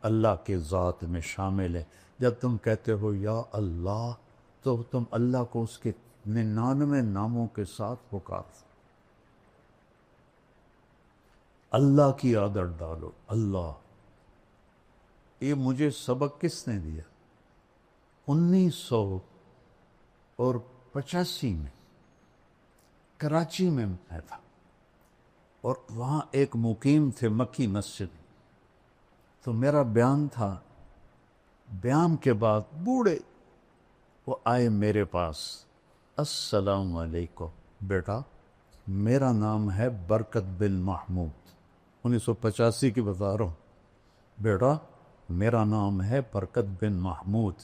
اللہ کے ذات میں شامل ہے. جب تم کہتے ہو یا اللہ تو تم اللہ کو اس کے 99 ناموں کے ساتھ پکارو. اللہ کی عادت ڈالو. اللہ. یہ مجھے سبق کس نے دیا؟ 1985 میں کراچی میں میں تھا، اور وہاں ایک مقیم تھے مکی مسجد. تو میرا بیان تھا بیان کے بعد بوڑھے وہ آئے میرے پاس، السلام علیکم بیٹا، میرا نام ہے برکت بن محمود، 1985 کی بتا رہا ہوں، بیٹا میرا نام ہے برکت بن محمود،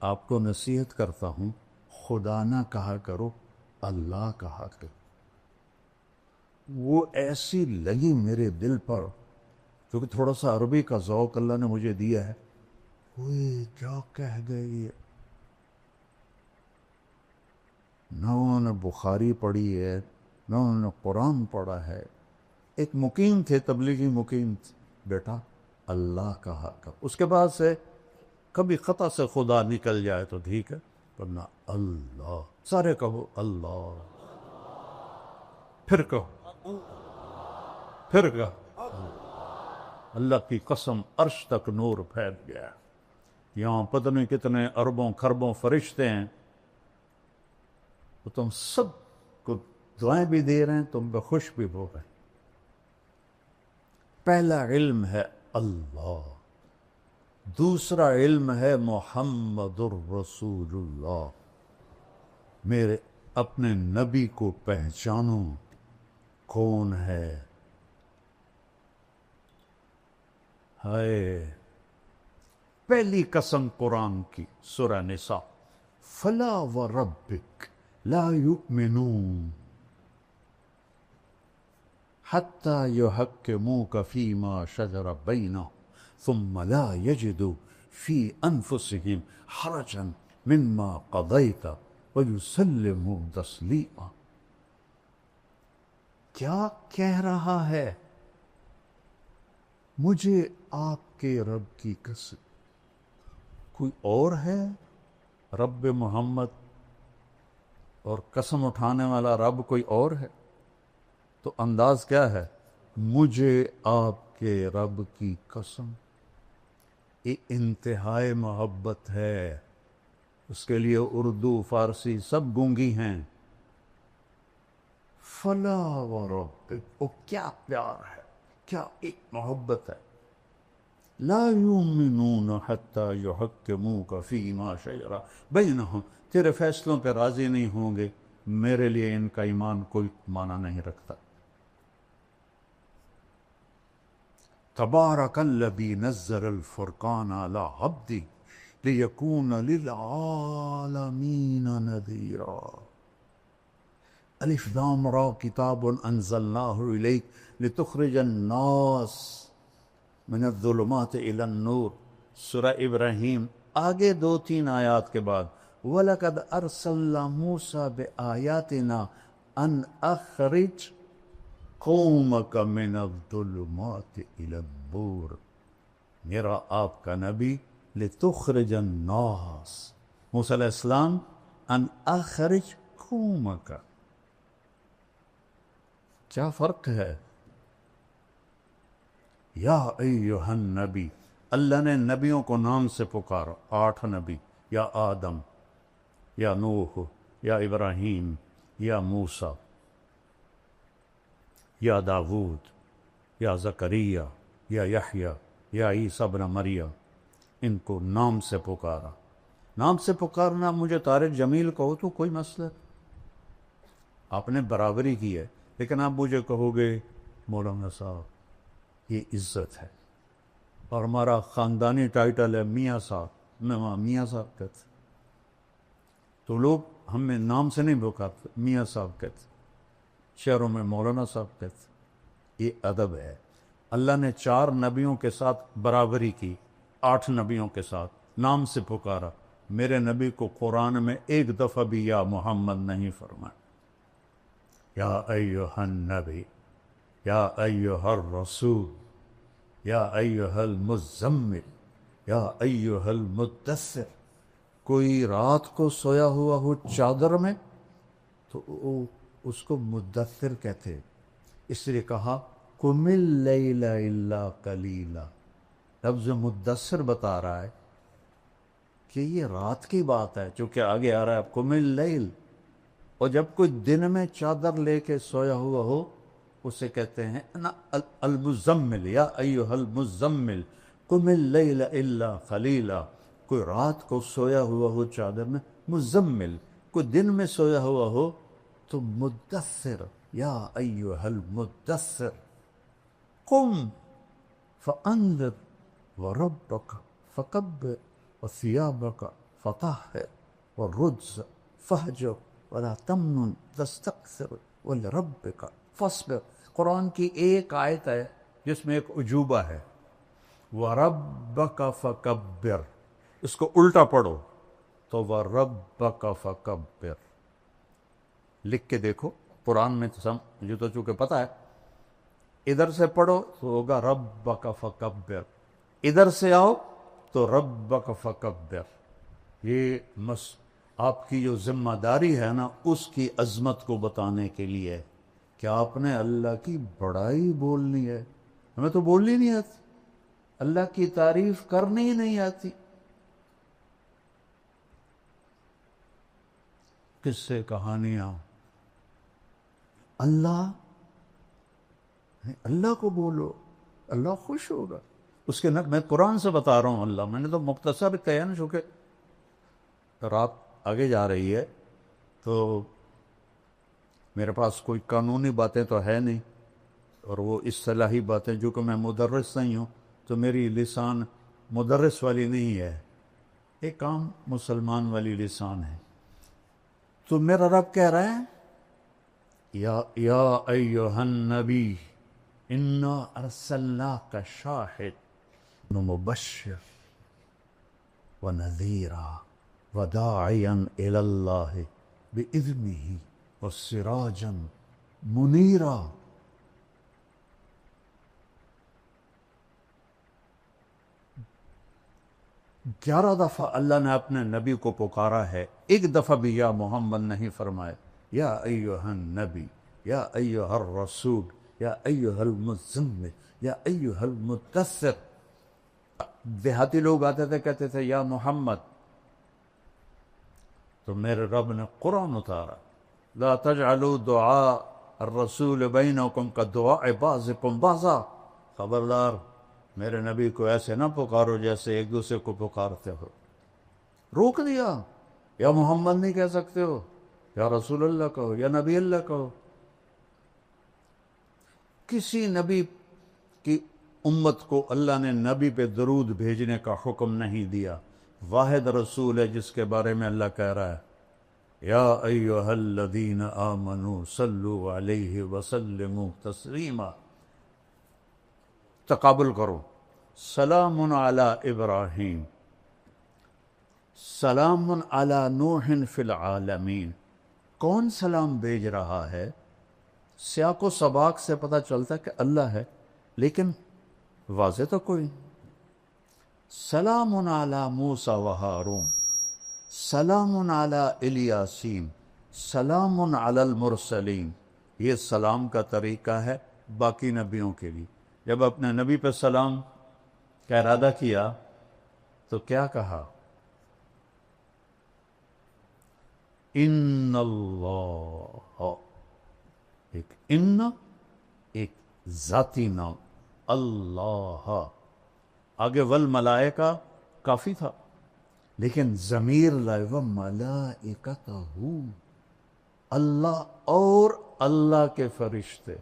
آپ کو نصیحت کرتا ہوں، خدا نہ کہا کرو، اللہ کہا کرو۔ وہ ایسی لگی میرے دل پر، کیونکہ تھوڑا سا عربی کا ذوق اللہ نے مجھے دیا ہے، ہوئے کیا کہہ گئی، نہ انہوں نے بخاری پڑھی ہے، نہ انہوں نے قرآن پڑھا ہے، ایک مقیم تھے، تبلیغی مقیم تھے، بیٹا اللہ کہا کر، اس کے بعد سے کبھی خطا سے خدا نکل جائے تو ٹھیک ہے، ورنہ اللہ، سارے کہو اللہ، پھر کہو، پھر کہو اللہ کی قسم، عرش تک نور پھیل گیا، یہاں پتہ نہیں کتنے اربوں خربوں فرشتے ہیں، تو تم سب کو دعائیں بھی دے رہے ہیں، تم پہ خوش بھی ہو رہے ہیں۔ پہلا علم ہے اللہ، دوسرا علم ہے محمد الرسول اللہ، میرے اپنے نبی کو پہچانو کون ہے۔ ہائے، پہلی قسم قرآن کی، سورہ نساء، فلا وربک لا یؤمنون حتی یحکموک فیما شجر بینہم ثم لا یجدوا فی انفسہم حرجا مما قضیت ویسلموا تسلیما۔ کیا کہہ رہا ہے؟ مجھے آپ کے رب کی قسم، کوئی اور ہے رب محمد، اور قسم اٹھانے والا رب کوئی اور ہے؟ تو انداز کیا ہے؟ مجھے آپ کے رب کی قسم، یہ انتہائی محبت ہے، اس کے لیے اردو فارسی سب گونگی ہیں۔ فلا وربک، وہ کیا پیار ہے، کیا ایک محبت ہے۔ لا یؤمنون حتی یحکموک فیما شجر بینہم، تیرے فیصلوں پہ راضی نہیں ہوں گے، میرے لیے ان کا ایمان کوئی معنی نہیں رکھتا۔ تبارک الذی نزل الفرقان علی عبدہ لیکون للعالمین نذیرا۔ الف لام را کتاب انزلناہ الیک لتخرج الناس من الظلمات الی النور، سورہ ابراہیم، آگے 2-3 آیات کے بعد، وَلَقَدْ أَرْسَلْنَا مُوسَىٰ بِآيَاتِنَا أَنْ أَخْرِجْ قَوْمَكَ مِنَ الظُّلُمَاتِ إِلَى النُّورِ، میرا آپ کا نبی لِتُخْرِجَ النَّاسِ، موسیٰ علیہ السلام، أَنْ أَخْرِجْ قَوْمَكَ، کیا فرق ہے؟ یا ایہا النبی، اللہ نے نبیوں کو نام سے پکارا، 8 نبی، یا آدم، یا نوح، یا ابراہیم، یا موسیٰ، یا داود، یا زکریا، یا یحییٰ، یا عیسیٰ ابن مریم، ان کو نام سے پکارا۔ نام سے پکارنا، مجھے طارق جمیل کہو تو کوئی مسئلہ، آپ نے برابری کی ہے، لیکن آپ مجھے کہو گے مولانا صاحب یہ عزت ہے، اور ہمارا خاندانی ٹائٹل ہے میاں صاحب، میں وہاں میاں صاحب کہتے، تو لوگ ہمیں نام سے نہیں پکارتے، میاں صاحب کہتے، شہروں میں مولانا صاحب کہتے، یہ ادب ہے۔ اللہ نے 4 نبیوں کے ساتھ برابری کی، 8 نبیوں کے ساتھ نام سے پکارا، میرے نبی کو قرآن میں ایک دفعہ بھی یا محمد نہیں فرمایا۔ یا ایہا النبی، یا ایہا الرسول، یا ایہا المزمل، یا ایہا المدثر، کوئی رات کو سویا ہوا ہو چادر میں تو اس کو مدثر کہتے، اس لیے کہا قم اللیل الا قلیلا، لفظ مدثر بتا رہا ہے کہ یہ رات کی بات ہے، چونکہ آگے آ رہا ہے قم اللیل، اور جب کوئی دن میں چادر لے کے سویا ہوا ہو اسے کہتے ہیں نا المزمل، یا ایہا المزمل، قم اللیل الا خلیلا، کوئی رات کو سویا ہوا ہو چادر میں مزمل، کوئی دن میں سویا ہوا ہو تو مدثر، یا ایھا المدثر قم فانذر وربک فکبر وثیابک فطہر والرجز فہجر ولا تمنن تستکثر ولربک فاصبر۔ قرآن کی ایک آیت ہے جس میں ایک عجوبہ ہے، وَرَبَّكَ فَكَبِّرْ، اس کو الٹا پڑھو تو وَرَبَّكَ فَكَبِّرْ، لکھ کے دیکھو قرآن میں تو مجھے تو چونکہ پتہ ہے، ادھر سے پڑھو تو ہوگا رَبَّكَ فَكَبِّرْ، ادھر سے آؤ تو رَبَّكَ فَكَبِّرْ۔ یہ آپ کی جو ذمہ داری ہے نا، اس کی عظمت کو بتانے کے لیے کہ آپ نے اللہ کی بڑائی بولنی ہے۔ ہمیں تو بولنی نہیں آتی، اللہ کی تعریف کرنی ہی نہیں آتی۔ قصے کہانیاں، اللہ کو بولو، اللہ خوش ہوگا اس کے میں قرآن سے بتا رہا ہوں اللہ، میں نے تو مختصر کہا نا، چونکہ رات آگے جا رہی ہے تو میرے پاس کوئی قانونی باتیں تو ہے نہیں، اور وہ اصطلاحی باتیں، جو کہ میں مدرس نہیں ہوں تو میری لسان مدرس والی نہیں ہے، ایک عام مسلمان والی لسان ہے۔ تو میرا رب کہہ رہا ہے یا ایھا النبی انا ارسلناک شاہد مبشر ونذیرا وداعیا الی اللہ باذنہ وسراجا منیرا۔ 11 دفعہ اللہ نے اپنے نبی کو پکارا ہے، ایک دفعہ بھی یا محمد نہیں فرمائے، یا ایھا النبی، یا ایھا الرسول، یا ایھا المزمل، یا ایھا المدثر۔ دیہاتی لوگ آتے تھے کہتے تھے یا محمد، تو میرے رب نے قرآن اتارا، لا تجعلوا دعاء الرسول بینکم کدعاء بعضکم بعضا، خبردار میرے نبی کو ایسے نہ پکارو جیسے ایک دوسرے کو پکارتے ہو۔ روک دیا، یا محمد نہیں کہہ سکتے ہو، یا رسول اللہ کہو، یا نبی اللہ کہو۔ کسی نبی کی امت کو اللہ نے نبی پہ درود بھیجنے کا حکم نہیں دیا، واحد رسول ہے جس کے بارے میں اللہ کہہ رہا ہے یا ایھا الذین آمنوا صلوا علیہ وسلموا تسلیما۔ تقابل کرو، سلام علی ابراہیم، سلام علی نوح فی العالمین۔ کون سلام بھیج رہا ہے؟ سیاق و سباق سے پتہ چلتا ہے کہ اللہ ہے، لیکن واضح تو کوئی نہیں۔ سلام علی موسیٰ و ہارون، سلام علی الیاسین، سلام علی المرسلین۔ یہ سلام کا طریقہ ہے باقی نبیوں کے لیے۔ جب اپنے نبی پہ سلام کا ارادہ کیا تو کیا کہا؟ ان اللہ، ایک ان، ایک ذاتی نام اللہ، آگے والملائکہ کافی تھا، لیکن ضمیر لائے وملائکتہ، اللہ اور اللہ کے فرشتے۔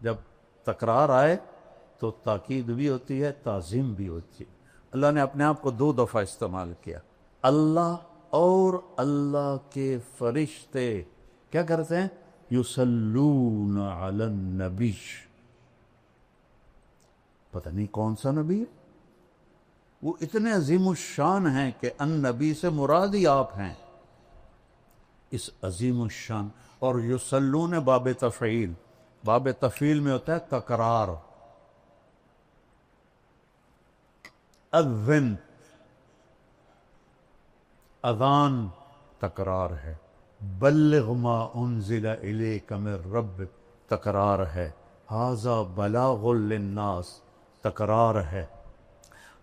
جب تکرار آئے تو تاکید بھی ہوتی ہے، تعظیم بھی ہوتی ہے۔ اللہ نے اپنے آپ کو 2 دفعہ استعمال کیا، اللہ اور اللہ کے فرشتے کیا کرتے ہیں؟ یصلون علی النبی۔ پتہ نہیں کون سا نبی ہے، وہ اتنے عظیم الشان ہیں کہ النبی سے مراد ہی آپ ہیں، اس عظیم الشان۔ اور یصلون باب تفعیل، باب تفعیل میں ہوتا ہے تکرار۔ اذن، اذان تکرار ہے، بلغ ما انزل الیک من ربک تکرار ہے، ھذا بلاغ للناس تکرار ہے۔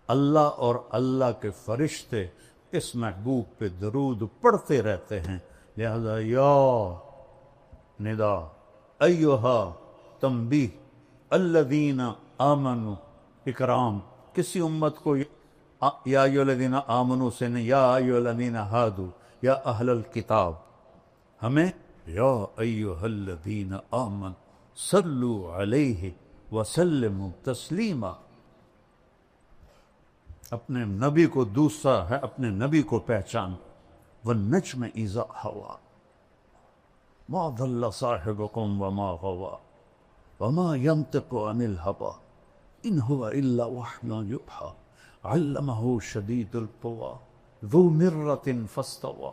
اللہ اور اللہ کے فرشتے اس محبوب پہ درود پڑھتے رہتے ہیں، لہذا یا ندا، ایھا تنبیہ، الذین آمنوا اکرام، کسی امت کو یا ایھا الذین آمنوا سے نہیں، یا ایھا الذین ہادوا، یا اہل الکتاب، ہمیں یا ایھا الذین آمنوا صلوا علیہ وسلموا تسلیما. اپنے نبی کو دوسرا ہے، اپنے نبی کو پہچان. والنجم اذا ہوا ما ضل صاحبکم وما غوا وما ينطق عن الهوى ان هو الا وحی یوحی علمه شدید القوى ذو مرة فاستوى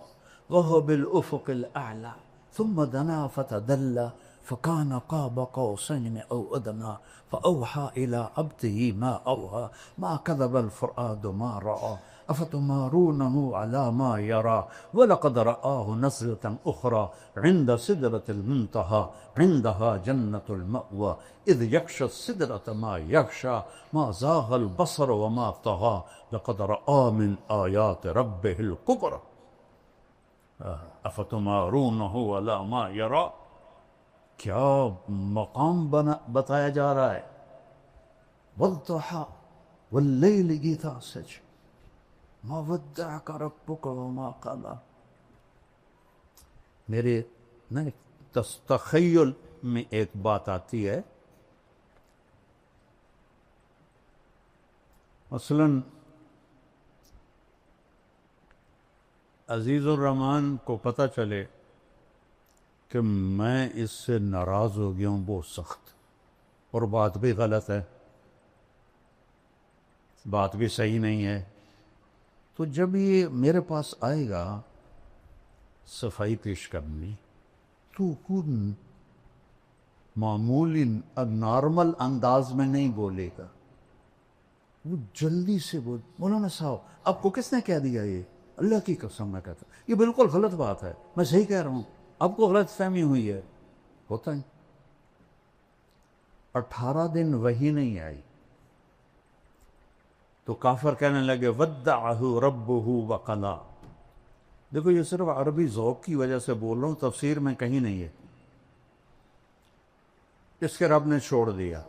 وهو بالافق الاعلى ثم دنا فتدلى فكان قاب قوسين او ادنى فاوحى الى عبده ما اوحى ما كذب الفؤاد ما راى افتمارونه على ما يرى ولقد رآه نزلة اخرى عند سدرة المنتهى عندها جنة المأوى اذ يغشى السدرة ما يغشى ما زاغ البصر وما طغى لقد رأى من آيات ربه الكبرى افتمارونه على ما يرى. کیا مقام بتایا جا رہا ہے. والضحى واللیل اذا سجى ما ودعك ربك وما قلى. میرے تخیل میں ایک بات آتی ہے، مثلا عزیز الرحمن کو پتہ چلے کہ میں اس سے ناراض ہو گیا ہوں بہت سخت، اور بات بھی غلط ہے، بات بھی صحیح نہیں ہے، تو جب یہ میرے پاس آئے گا صفائی پیش کرنی، تو خود معمولی نارمل انداز میں نہیں بولے گا، وہ جلدی سے بول. مولانا صاحب آپ کو کس نے کہہ دیا؟ یہ اللہ کی قسم میں کہتا ہوں یہ بالکل غلط بات ہے، میں صحیح کہہ رہا ہوں، آپ کو غلط فہمی ہوئی ہے. ہوتا ہے 18 دن وہی نہیں آئی تو کافر کہنے لگے ودعہ ربہ وقلا. دیکھو یہ صرف عربی ذوق کی وجہ سے بول رہا ہوں، تفسیر میں کہیں نہیں ہے. اس کے رب نے چھوڑ دیا.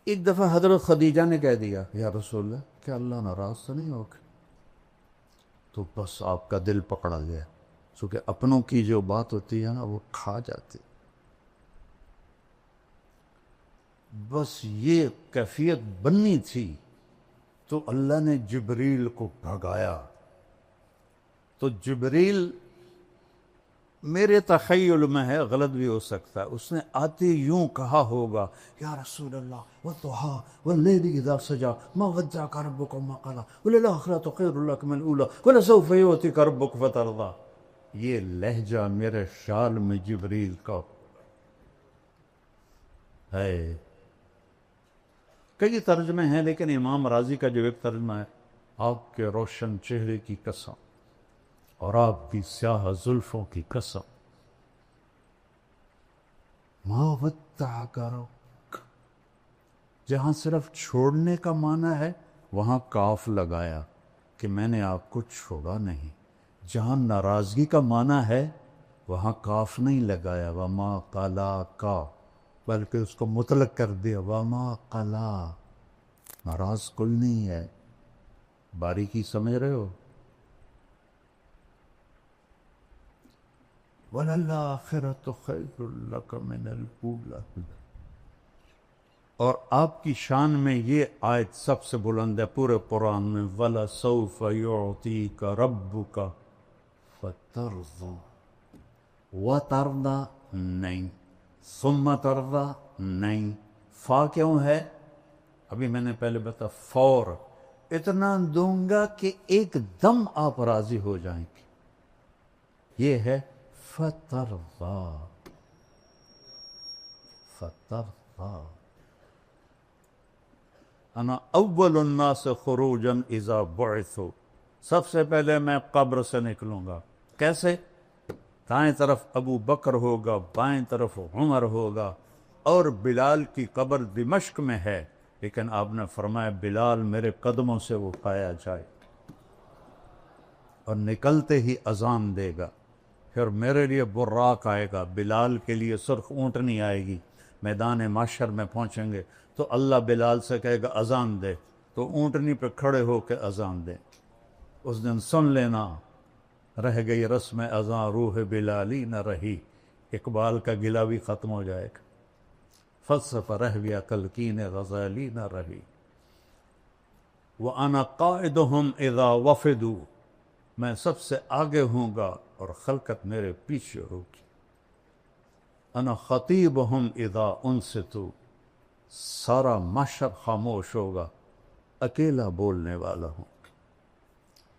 ایک دفعہ حضرت خدیجہ نے کہہ دیا یا رسول اللہ کیا اللہ ناراض تو نہیں ہوگا؟ تو بس آپ کا دل پکڑا گیا، چونکہ اپنوں کی جو بات ہوتی ہے نا وہ کھا جاتی. بس یہ کیفیت بننی تھی تو اللہ نے جبریل کو بھگایا. تو جبریل میرے تخیل میں ہے، غلط بھی ہو سکتا ہے، اس نے آتے یوں کہا ہوگا یا رسول اللہ والضحیٰ واللیل اذا سجی ما ودعک ربک وما قلی وللآخرۃ خیر لک من الاولی ولسوف یؤتیک ربک فترضی. یہ لہجہ میرے خیال میں جبریل کا ہے. کئی ترجمے ہیں لیکن امام راضی کا جو ایک ترجمہ ہے، آپ کے روشن چہرے کی قسم اور آپ کی سیاہ زلفوں کی قسم، ما ودعک ربک. جہاں صرف چھوڑنے کا معنی ہے وہاں کاف لگایا کہ میں نے آپ کو چھوڑا نہیں. جہاں ناراضگی کا معنی ہے وہاں کاف نہیں لگایا وما قلاک، بلکہ اس کو مطلق کر دیا وما قلا. ناراض کوئی نہیں ہے. باریکی سمجھ رہے ہو؟ وَلَلْآخِرَةُ خَيْرٌ لَكَ مِنَ الْأُولَىٰ. اور آپ کی شان میں یہ آیت سب سے بلند ہے پورے قرآن میں، وَلَسَوْفَ يُعْطِيكَ رَبُّكَ فَتَرْضَىٰ. وَتَرْضَىٰ نہیں، ثُمَّ تَرْضَىٰ نہیں. فا کیوں ہے؟ ابھی میں نے پہلے بتا، فور اتنا دوں گا کہ ایک دم آپ راضی ہو جائیں گے. یہ ہے فترضیٰ. فترضیٰ. انا اول الناس خروجا اذا بعثوا. سب سے پہلے میں قبر سے نکلوں گا. کیسے؟ دائیں طرف ابو بکر ہوگا، بائیں طرف عمر ہوگا، اور بلال کی قبر دمشق میں ہے، لیکن آپ نے فرمایا بلال میرے قدموں سے اٹھایا جائے، اور نکلتے ہی اذان دے گا. پھر میرے لیے براق آئے گا، بلال کے لیے سرخ اونٹنی آئے گی، میدان معاشر میں پہنچیں گے تو اللہ بلال سے کہے گا اذان دے، تو اونٹنی پہ کھڑے ہو کے اذان دے۔ اس دن سن لینا، رہ گئی رسم اذان روح بلالی نہ رہی، اقبال کا گلہ بھی ختم ہو جائے گا۔ فلسفہ رہ گیا تلقین غزالی نہ رہی۔ وَأَنَا قَائِدُهُمْ إِذَا وَفِدُوا، میں سب سے آگے ہوں گا اور خلقت میرے پیچھے ہوگی۔ انا خطیبہم اذا انصتوا، سارا معاشر خاموش ہوگا، اکیلا بولنے والا ہوں۔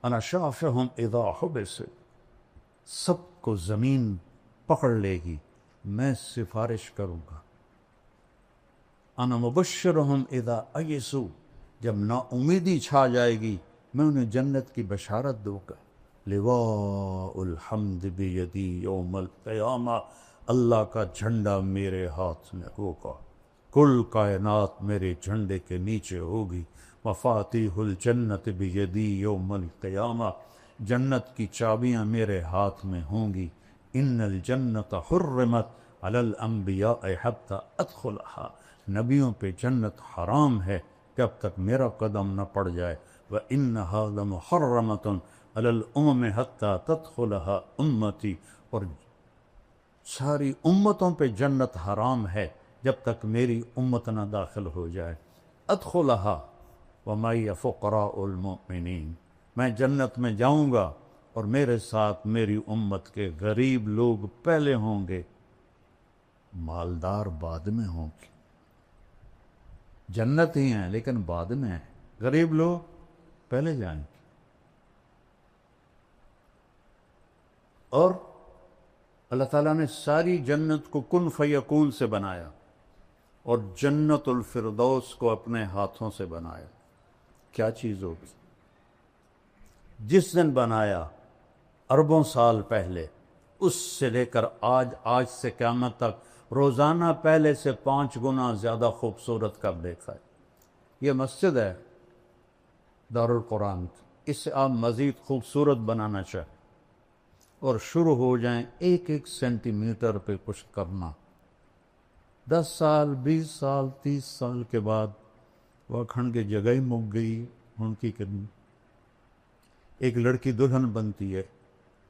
انا شافہم اذا حبسوا، سب کو زمین پکڑ لے گی، میں سفارش کروں گا۔ انا مبشرہم اذا ایسوا، جب نا امیدی چھا جائے گی میں انہیں جنت کی بشارت دوں گا۔ لواء الحمد بیدی یوم القیامہ، اللہ کا جھنڈا میرے ہاتھ میں ہوگا، کل کائنات میرے جھنڈے کے نیچے ہوگی۔ مفاتیح الجنت بیدی یوم القیامہ، جنت کی چابیاں میرے ہاتھ میں ہوں گی۔ ان الجنت حرمت علی الانبیاء حتی ادخلھا، نبیوں پہ جنت حرام ہے جب تک میرا قدم نہ پڑ جائے۔ وَإِنَّهَا لَمُحَرَّمَةٌ عَلَى الْأُمَمِ حَتَّى تَدْخُلَهَا أُمَّتِي، اور ساری امتوں پہ جنت حرام ہے جب تک میری امت نہ داخل ہو جائے۔ ادخلها وَمَعِيَ فُقَرَاءُ الْمُؤْمِنِينَ، میں جنت میں جاؤں گا اور میرے ساتھ میری امت کے غریب لوگ پہلے ہوں گے، مالدار بعد میں ہوں گے۔ جنت ہی ہیں لیکن بعد میں ہیں، غریب لوگ پہلے جائیں گے۔ اور اللہ تعالیٰ نے ساری جنت کو کن فیکون سے بنایا اور جنت الفردوس کو اپنے ہاتھوں سے بنایا۔ کیا چیز ہوگی؟ جس دن بنایا اربوں سال پہلے، اس سے لے کر آج سے قیامت تک روزانہ پہلے سے 5 گنا زیادہ خوبصورت کر دیکھا ہے۔ یہ مسجد ہے دارالقرآن، اس سے آپ مزید خوبصورت بنانا چاہیں اور شروع ہو جائیں 1 سینٹی میٹر پہ کچھ کرنا، 10 سال 20 سال 30 سال کے بعد وہ کھنڈ کی جگہ ہی مک گئی ان کی کرنی۔ ایک لڑکی دلہن بنتی ہے،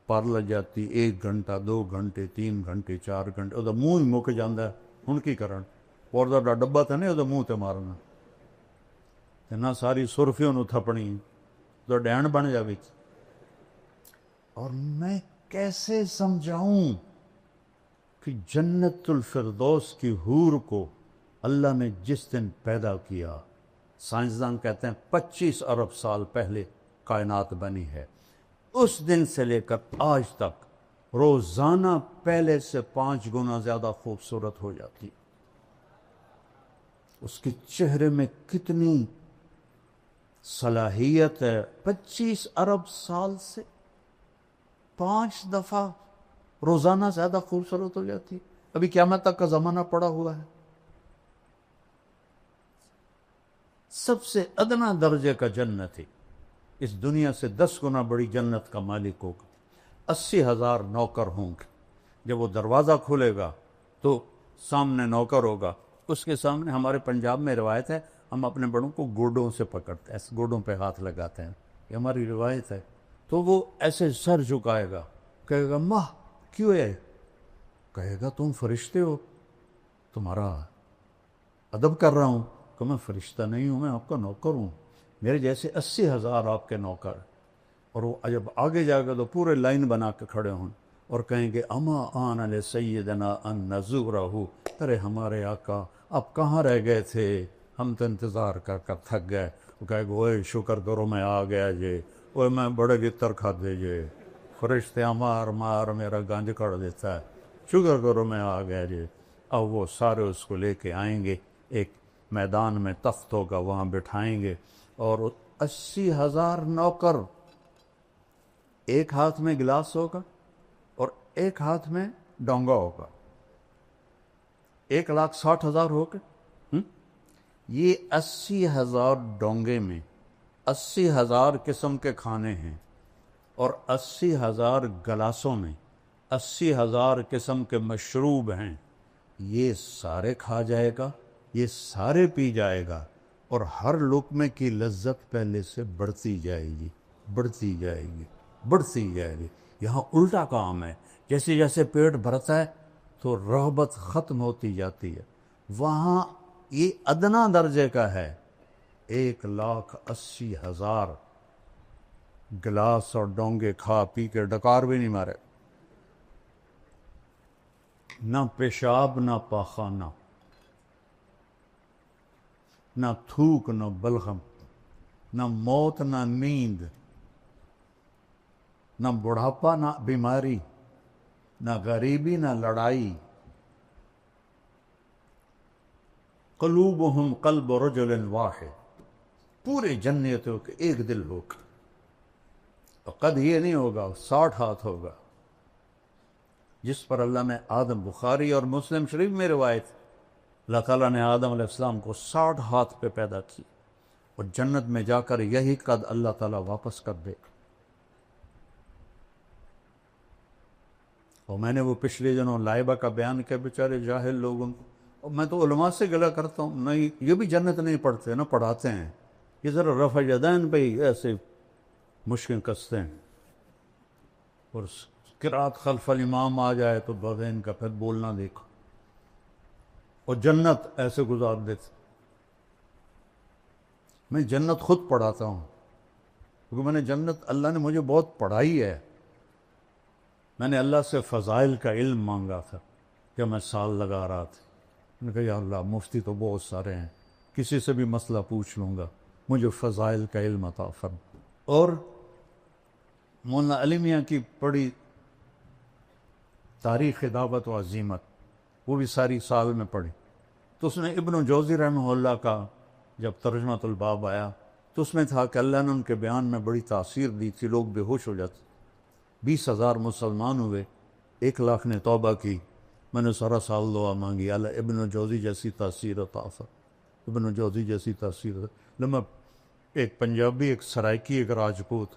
پارلر جاتی 1 گھنٹہ 2 گھنٹے 3 گھنٹے 4 گھنٹے، وہ منہ ہی مک جاندہ ہے ان کی کرن، اور دا ڈبا تھا نہیں وہ منہ تے مارنا نہ ساری سرفیوں نو تھپنی تو ڈین بن جاوی۔ اور میں کیسے سمجھاؤں کہ جنت الفردوس کی حور کو اللہ نے جس دن پیدا کیا، سائنسدان کہتے ہیں 25 ارب سال پہلے کائنات بنی ہے، اس دن سے لے کر آج تک روزانہ پہلے سے 5 گنا زیادہ خوبصورت ہو جاتی۔ اس کے چہرے میں کتنی صلاحیت ہے، 25 ارب سال سے 5 دفعہ روزانہ زیادہ خوبصورت ہو جاتی۔ ابھی قیامت تک کا زمانہ پڑا ہوا ہے۔ سب سے ادنا درجے کا جنت ہے، اس دنیا سے 10 گنا بڑی جنت کا مالک ہوگا، 80,000 نوکر ہوں گے۔ جب وہ دروازہ کھلے گا تو سامنے نوکر ہوگا، اس کے سامنے ہمارے پنجاب میں روایت ہے ہم اپنے بڑوں کو گوڈوں سے پکڑتے ہیں، ایسے گوڈوں پہ ہاتھ لگاتے ہیں، یہ ہماری روایت ہے۔ تو وہ ایسے سر جھکائے گا، کہے گا ماں کیوں ہے؟ کہے گا تم فرشتے ہو، تمہارا ادب کر رہا ہوں۔ کہ میں فرشتہ نہیں ہوں، میں آپ کا نوکر ہوں، میرے جیسے 80,000 آپ کے نوکر۔ اور وہ جب آگے جائے گا تو پورے لائن بنا کے کھڑے ہوں اور کہیں گے اما آن لسیدنا ان نزورہ، ارے ہمارے آقا آپ کہاں رہ گئے تھے، ہم تو انتظار کر کر تھک گئے۔ وہ کہے گا اوے شکر کرو میں آ گیا جی، اوے میں بڑے گتر کھا دے جی، فرشتے مار مار میرا گنج کر دیتا ہے، شکر کرو میں آ گیا جی۔ اب وہ سارے اس کو لے کے آئیں گے، ایک میدان میں تخت ہوگا وہاں بٹھائیں گے، اور 80,000 نوکر، ایک ہاتھ میں گلاس ہوگا اور ایک ہاتھ میں ڈونگا ہوگا، 1,60,000 ہو گئے۔ یہ 80,000 ڈونگے میں 80,000 قسم کے کھانے ہیں، اور 80,000 گلاسوں میں 80,000 قسم کے مشروب ہیں، یہ سارے کھا جائے گا، یہ سارے پی جائے گا، اور ہر لقمے کی لذت پہلے سے بڑھتی جائے گی، بڑھتی جائے گی، بڑھتی جائے گی۔ یہاں الٹا کام ہے، جیسے جیسے پیٹ بھرتا ہے تو رغبت ختم ہوتی جاتی ہے۔ وہاں یہ ادنا درجے کا ہے، 1,80,000 گلاس اور ڈونگے کھا پی کے ڈکار بھی نہیں مارے، نہ پیشاب نہ پاخانہ، نہ تھوک نہ بلغم، نہ موت نہ نیند، نہ بڑھاپا نہ بیماری، نہ غریبی نہ لڑائی۔ قلوبہم قلب رجل واحد، پورے جنتوں کے ایک دل ہوگا۔ قد یہ نہیں ہوگا، 60 ہاتھ ہوگا، جس پر اللہ نے آدم، بخاری اور مسلم شریف میں روایت، اللہ تعالیٰ نے آدم علیہ السلام کو 60 ہاتھ پہ پیدا کی، اور جنت میں جا کر یہی قد اللہ تعالیٰ واپس کر دے گا۔ اور میں نے وہ پچھلے دنوں لائبہ کا بیان کیا، بیچارے جاہل لوگوں کو، اور میں تو علماء سے گلہ کرتا ہوں، نہیں یہ بھی جنت نہیں پڑھتے، نہ پڑھاتے ہیں، یہ ذرا رفع یدین پہ ہی ایسے مشکل کستے ہیں، اور قرات خلف الامام آ جائے تو بغین کا پھر بولنا دیکھو، اور جنت ایسے گزار دیتے۔ میں جنت خود پڑھاتا ہوں، کیونکہ میں نے جنت، اللہ نے مجھے بہت پڑھائی ہے۔ میں نے اللہ سے فضائل کا علم مانگا تھا کہ میں سال لگا رہا تھا، میں نے کہا یا اللہ مفتی تو بہت سارے ہیں، کسی سے بھی مسئلہ پوچھ لوں گا، مجھے فضائل کا علم عطا فرما۔ اور مولانا علی میاں کی پڑھی تاریخ دعوت و عزیمت، وہ بھی ساری سال میں پڑھی، تو اس نے ابن جوزی رحمہ اللہ کا جب ترجمۃ الباب آیا تو اس میں تھا کہ اللہ نے ان کے بیان میں بڑی تاثیر دی تھی، لوگ بے ہوش ہو جاتے، 20,000 مسلمان ہوئے، 1,00,000 نے توبہ کی۔ میں نے سارا سال دعا مانگی، اللہ ابن جوزی جیسی تاثیر عطا فرما، ابن جوزی جیسی تاثیر۔ لما ایک پنجابی، ایک سرائکی، ایک راجپوت،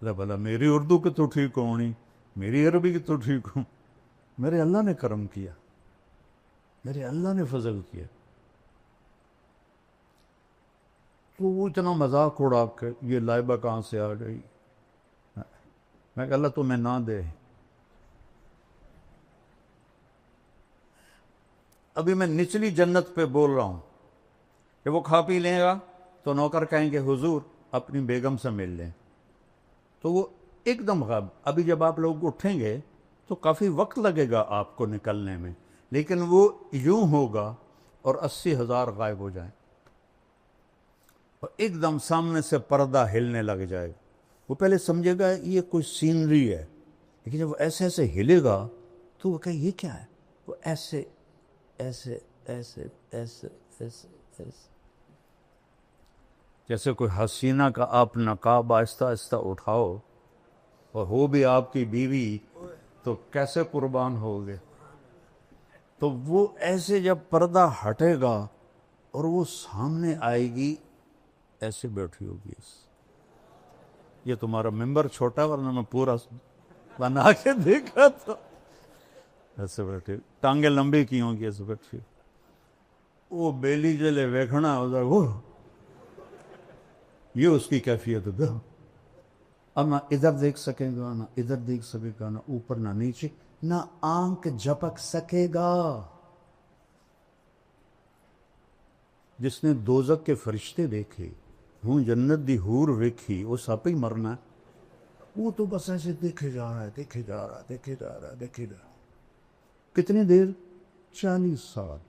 اللہ بھلا میری اردو کی تو ٹھیک ہونی، میری عربی کی تو ٹھیک ہوں، میرے اللہ نے کرم کیا، میرے اللہ نے فضل کیا۔ تو وہ اتنا مذاق اڑا کہ یہ لائبہ کہاں سے آ گئی، میں کہ اللہ تمہیں نہ دے۔ ابھی میں نچلی جنت پہ بول رہا ہوں کہ وہ کھا پی لے گا تو نوکر کہیں گے حضور اپنی بیگم سے مل لیں، تو وہ ایک دم غائب۔ ابھی جب آپ لوگ اٹھیں گے تو کافی وقت لگے گا آپ کو نکلنے میں، لیکن وہ یوں ہوگا اور 80,000 غائب ہو جائیں، اور ایک دم سامنے سے پردہ ہلنے لگ جائے گا۔ وہ پہلے سمجھے گا یہ کوئی سینری ہے، لیکن جب وہ ایسے ایسے ہلے گا تو وہ کہے یہ کیا ہے، وہ ایسے ایسے ایسے ایسے ایسے ایسے، جیسے کوئی حسینہ کا آپ نقاب آہستہ آہستہ اٹھاؤ اور ہو بھی آپ کی بیوی تو کیسے قربان ہوگے۔ تو وہ ایسے جب پردہ ہٹے گا اور وہ سامنے آئے گی، ایسے بیٹھی ہوگی، یہ تمہارا ممبر چھوٹا ورنہ میں پورا بنا کے دیکھا تو ایسے بیٹھے، ٹانگیں لمبی کی ہوں گی، ایسے بیٹھی، وہ بیلی جلے ویکھنا ادھر، وہ یہ اس کی کیفیت ہے۔ اب نہ ادھر دیکھ سکے گا، نہ ادھر دیکھ سکے گا، نہ اوپر نہ نیچے، نہ آنکھ جھپک سکے گا۔ جس نے دوزخ کے فرشتے دیکھے، ہوں جنت دی حور ویکھی، وہ سپ ہی مرنا ہے، وہ تو بس ایسے دیکھے جا رہا ہے، دیکھے جا رہا ہے، دیکھے جا رہا ہے، دیکھے جا رہا ہے۔ کتنی دیر؟ 40 سال،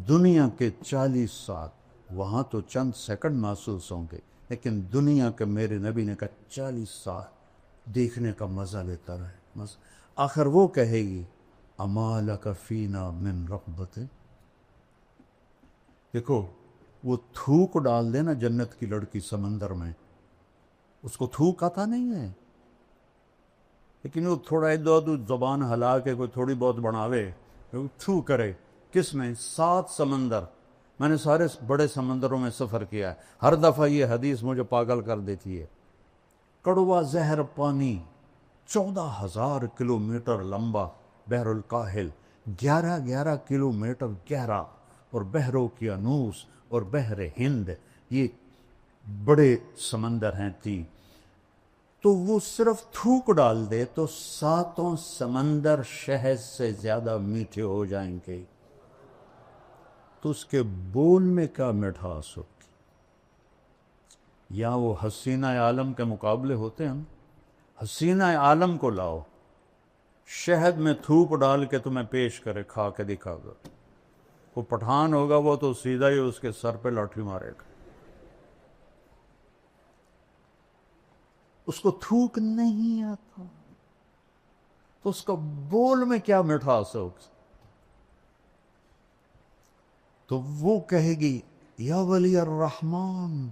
دنیا کے 40 سال۔ وہاں تو چند سیکنڈ محسوس ہوں گے، لیکن دنیا کے میرے نبی نے کہا 40 سال دیکھنے کا مزہ لیتا رہے۔ آخر وہ کہے گی اما لک فینا من رغبت، دیکھو وہ تھوک ڈال دے نا جنت کی لڑکی سمندر میں، اس کو تھوک آتا نہیں ہے، لیکن وہ تھوڑا ادھر زبان ہلا کے کوئی تھوڑی بہت بناوے، تھو کرے۔ کس میں؟ 7 سمندر۔ میں نے سارے بڑے سمندروں میں سفر کیا ہے، ہر دفعہ یہ حدیث مجھے پاگل کر دیتی ہے۔ کڑوا زہر پانی، 14,000 کلومیٹر لمبا بحر الکاہل، 11 کلومیٹر گہرا، اور بحروں کی انوس اور بحر ہند، یہ بڑے سمندر ہیں 3. تو وہ صرف تھوک ڈال دے تو 7 سمندر شہد سے زیادہ میٹھے ہو جائیں گے. تو اس کے بول میں کیا مٹھاس ہوگی. یا وہ حسینہ عالم کے مقابلے ہوتے ہیں. حسینہ عالم کو لاؤ، شہد میں تھوک ڈال کے تمہیں پیش کرے، کھا کے دکھا گا. وہ پٹھان ہوگا وہ تو سیدھا ہی اس کے سر پہ لاٹھی مارے گا. اس کو تھوک نہیں آتا تو اس کا بول میں کیا مٹھاس ہوگی. تو وہ کہے گی یا ولی الرحمن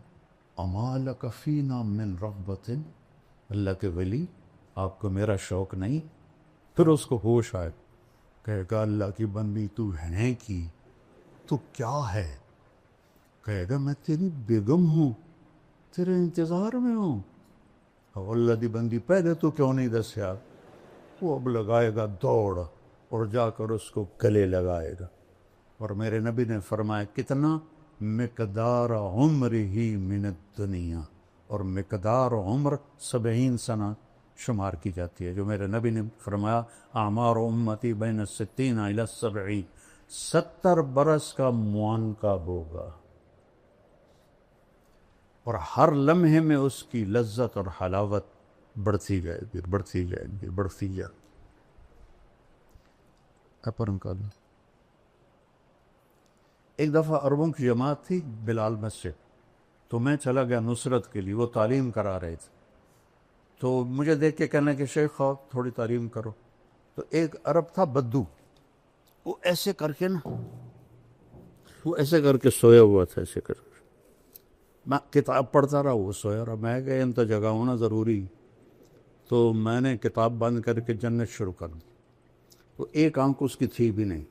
اما لک فینا من رغبت، اللہ کے ولی آپ کو میرا شوق نہیں. پھر اس کو ہوش آئے، کہے گا اللہ کی بندی تو ہے کی، تو کیا ہے؟ کہے گا میں تیری بیگم ہوں، تیرے انتظار میں ہوں. اللہ دی بندی پہلے تو کیوں نہیں دسیا؟ وہ اب لگائے گا دوڑ اور جا کر اس کو گلے لگائے گا. اور میرے نبی نے فرمایا کتنا؟ مقدار عمر ہی من الدنیا، اور مقدار عمر 70 سنہ شمار کی جاتی ہے. جو میرے نبی نے فرمایا اعمار امتی بین 60 الی 70، 70 برس کا معانقہ ہوگا، اور ہر لمحے میں اس کی لذت اور حلاوت بڑھتی جائے گی، بڑھتی جائے گی، بڑھتی جائے گی. ایک دفعہ عربوں کی جماعت تھی بلال مسجد، تو میں چلا گیا نصرت کے لیے. وہ تعلیم کرا رہے تھے، تو مجھے دیکھ کے کہنا کہ شیخ آپ تھوڑی تعلیم کرو. تو ایک عرب تھا بدو، وہ ایسے کر کے نا، وہ ایسے کر کے سویا ہوا تھا، ایسے کر کے. میں کتاب پڑھتا رہا، وہ سویا رہا. میں کہ ان تو جگہ ہونا ضروری، تو میں نے کتاب بند کر کے جنت شروع کر دی. تو ایک آنکھ اس کی تھی بھی نہیں،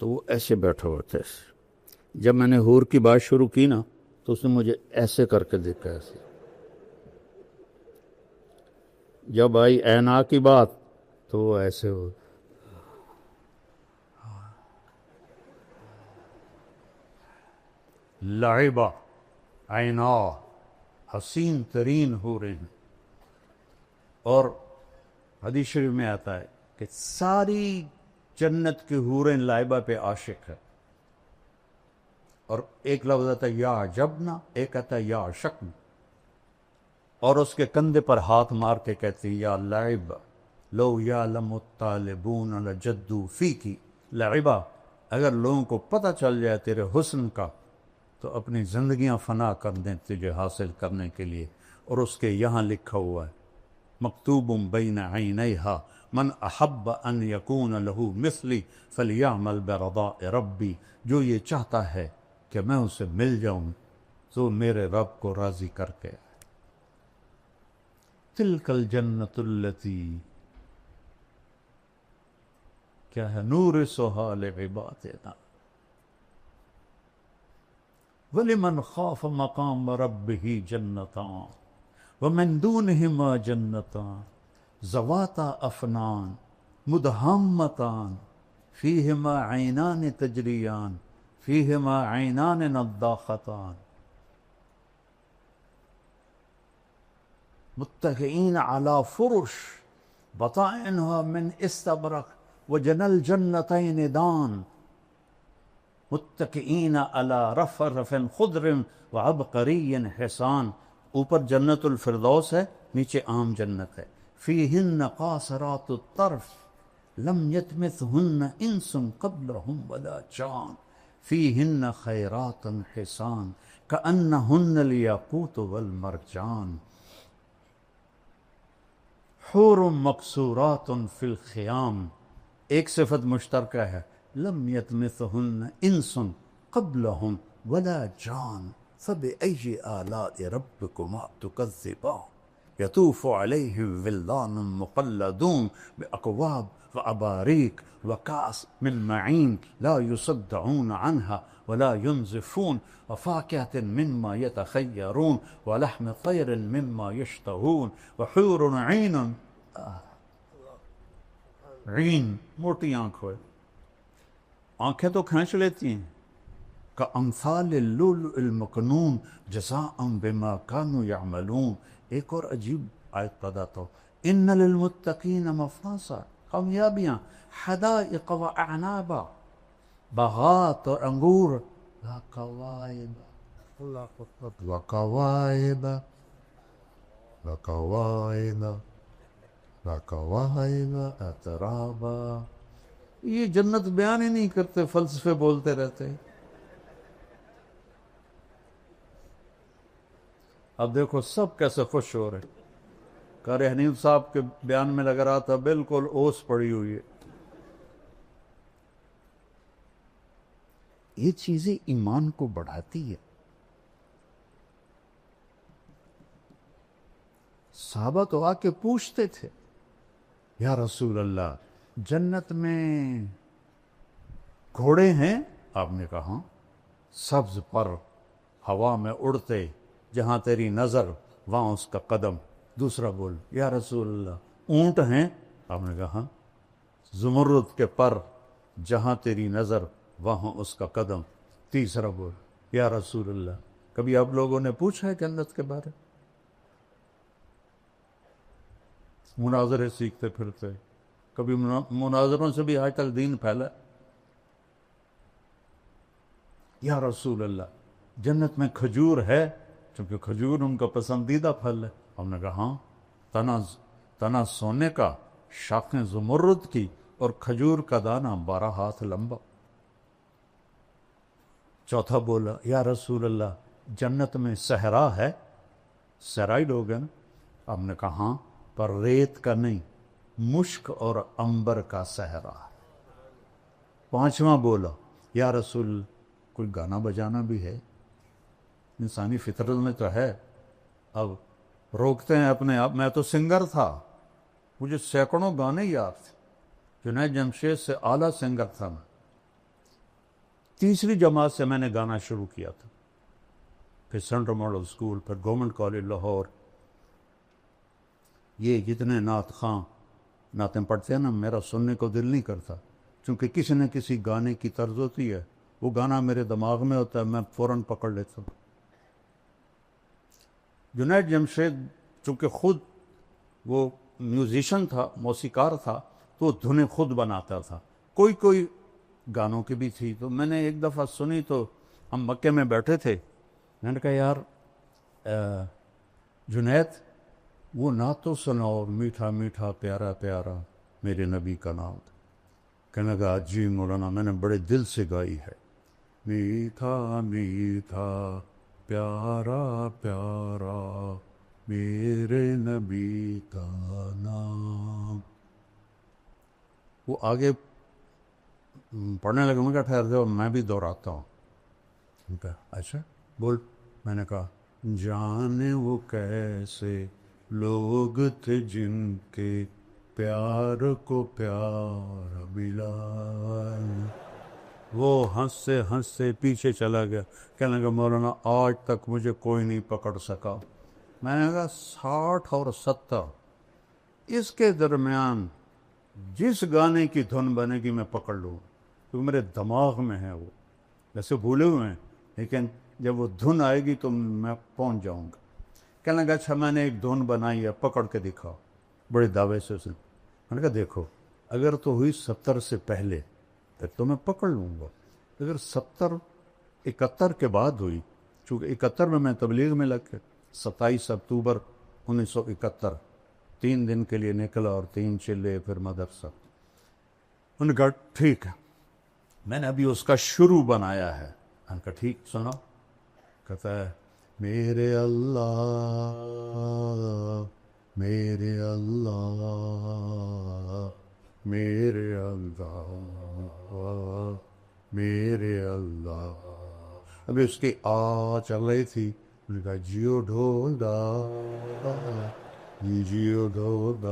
تو وہ ایسے بیٹھا ہوا تھا. ایسے جب میں نے حور کی بات شروع کی نا، تو اس نے مجھے ایسے کر کے دیکھا. ایسے جب آئی اینا کی بات تو وہ ایسے ہو. لعبہ عینا، حسین ترین حوریں. اور حدیث شریف میں آتا ہے کہ ساری جنت کی حوریں لعبہ پہ عاشق ہے. اور ایک لفظ آتا ہے یا عجبنا، ایک آتا ہے یا عشقنا. اور اس کے کندھے پر ہاتھ مار کے کہتی یا لعبہ لو یعلم الطالبون لجدوا فیکی. لعبہ، اگر لوگوں کو پتہ چل جائے تیرے حسن کا تو اپنی زندگیاں فنا کر دیں تجھے حاصل کرنے کے لیے. اور اس کے یہاں لکھا ہوا ہے مکتوب بین عینیہا من احب ان یکون لہو مثلی فلیعمل برضاء ربی. جو یہ چاہتا ہے کہ میں اسے مل جاؤں تو میرے رب کو راضی کر کے. تلک الجنت التی، کیا ہے، نورثھا لعبادنا وَلِمَنْ خَافَ مَقَامَ رَبِّهِ جَنَّتَانِ وَمِن دُونِهِمَا جَنَّتَانِ ذَوَاتَا أَفْنَانٍ مُدْهَامَّتَانِ فِيهِمَا عَيْنَانِ تَجْرِيَانِ فِيهِمَا عَيْنَانِ نَضَّاخَتَانِ مُتَّكِئِينَ عَلَى فُرُشٍ بَطَائِنُهَا مِنْ إِسْتَبْرَقٍ وَجَنَى الْجَنَّتَيْنِ دَانٍ متکئین علی رفرف خضر وعبقری حسان. اوپر جنت الفردوس ہے، نیچے عام جنت ہے. فیہن قاصرات الطرف لم یطمثہن انس قبلہم ولا جان فیہن خیرات حسان کأنہن الیاقوت والمرجان. حور مقصورات فی الخیام، ایک صفت مشترکہ ہے، لم یطمثہن انس قبلہم ولا جان فبأی آلاء ربکما تکذبان. یطوف علیہم ولدان مخلدون بأکواب وأباریک وکأس من معین لا یصدعون عنہا ولا ینزفون وفاکہۃ مما یتخیرون ولحم طیر مما یشتہون وحور عین، عین موٹی آنکھ ہوئے، آنکھیں تو کھینچ لیتی ہیں. کأمثال اللؤلؤ المكنون جزاء بما كانوا يعملون. ایک اور عجیب آیت بتاتا ہوں. ان للمتقین مفازا، کامیابیاں، حدائق و اعنابا، باغات اور انگور، وکواعب، وکواعب وکواعب وکواعب اترابا. یہ جنت بیان ہی نہیں کرتے، فلسفے بولتے رہتے ہیں. اب دیکھو سب کیسے خوش ہو رہے. قاری حنیف صاحب کے بیان میں لگ رہا تھا بالکل اوس پڑی ہوئی ہے. یہ چیزیں ایمان کو بڑھاتی ہے. صحابہ تو آ کے پوچھتے تھے یا رسول اللہ جنت میں گھوڑے ہیں؟ آپ نے کہا سبز پر ہوا میں اڑتے، جہاں تیری نظر وہاں اس کا قدم. دوسرا بول یا رسول اللہ اونٹ ہیں؟ آپ نے کہا زمرد کے پر، جہاں تیری نظر وہاں اس کا قدم. تیسرا بول یا رسول اللہ کبھی آپ لوگوں نے پوچھا ہے جنت کے بارے؟ مناظرے سیکھتے پھرتے، کبھی مناظروں سے بھی آج تک دین پھیلا. یا رسول اللہ جنت میں کھجور ہے؟ چونکہ کھجور ان کا پسندیدہ پھل ہے. ہم نے کہا ہاں، تنا سونے کا، شاخیں زمرد کی، اور کھجور کا دانہ 12 ہاتھ لمبا. چوتھا بولا یا رسول اللہ جنت میں صحرا ہے؟ صحرائی لوگ ہیں نا. ہم نے کہا ہاں، پر ریت کا نہیں، مشک اور عنبر کا صحرا ہے. پانچواں بولا یا رسول کوئی گانا بجانا بھی ہے؟ انسانی فطرت میں تو ہے. اب روکتے ہیں اپنے آپ. میں تو سنگر تھا، مجھے سینکڑوں گانے یاد تھے. جنید جمشید سے اعلیٰ سنگر تھا میں. تیسری جماعت سے میں نے گانا شروع کیا تھا، پھر سینٹرل ماڈل اسکول، پھر گورنمنٹ کالج لاہور. یہ جتنے نعت خواں نعتیں پڑھتے ہیں نا، میرا سننے کو دل نہیں کرتا، چونکہ کسی نہ کسی گانے کی طرز ہوتی ہے. وہ گانا میرے دماغ میں ہوتا ہے، میں فوراً پکڑ لیتا ہوں. جنید جمشید چونکہ خود وہ میوزیشن تھا، موسیقار تھا، تو وہ دھنیں خود بناتا تھا. کوئی گانوں کی بھی تھی. تو میں نے ایک دفعہ سنی تو ہم مکے میں بیٹھے تھے. میں نے کہا یار جنید وہ نعت تو سناؤ، میٹھا میٹھا پیارا پیارا میرے نبی کا نام. کہنے لگا جی مولانا میں نے بڑے دل سے گائی ہے. میٹھا میٹھا پیارا پیارا میرے نبی کا نام. وہ آگے پڑھنے لگے. میں کہا ٹھہر جاؤ میں بھی دہراتا ہوں. اچھا بول. میں نے کہا جانے وہ کیسے لوگ تھے جن کے پیار کو پیار ملا. وہ ہنستے ہنستے پیچھے چلا گیا. کہنے لگا مولانا آج تک مجھے کوئی نہیں پکڑ سکا. میں نے کہا 60 اور 70 اس کے درمیان جس گانے کی دھن بنے گی میں پکڑ لوں، کیونکہ میرے دماغ میں ہے. وہ ویسے بھولے ہوئے ہیں لیکن جب وہ دھن آئے گی تو میں پہنچ جاؤں گا. کہنے لگا اچھا میں نے ایک دھن بنائی ہے، پکڑ کے دکھاؤ. بڑے دعوے سے اس نے. میں نے کہا دیکھو اگر تو ہوئی 70 سے پہلے پھر تو میں پکڑ لوں گا، اگر 71 کے بعد ہوئی، چونکہ 71 میں تبلیغ میں لگ کے 27 اکتوبر 1971 3 دن کے لیے نکلا اور 3 چلے پھر مدرسہ. انہوں نے کہا ٹھیک ہے میں نے ابھی اس کا شروع بنایا ہے. میں نے کہا ٹھیک سنا. کہتا ہے میرے اللہ میرے اللہ میرے اللہ میرے اللہ. ابھی اس کی چل رہی تھی. انہوں نے کہا جیو ڈھولا جیو ڈھولا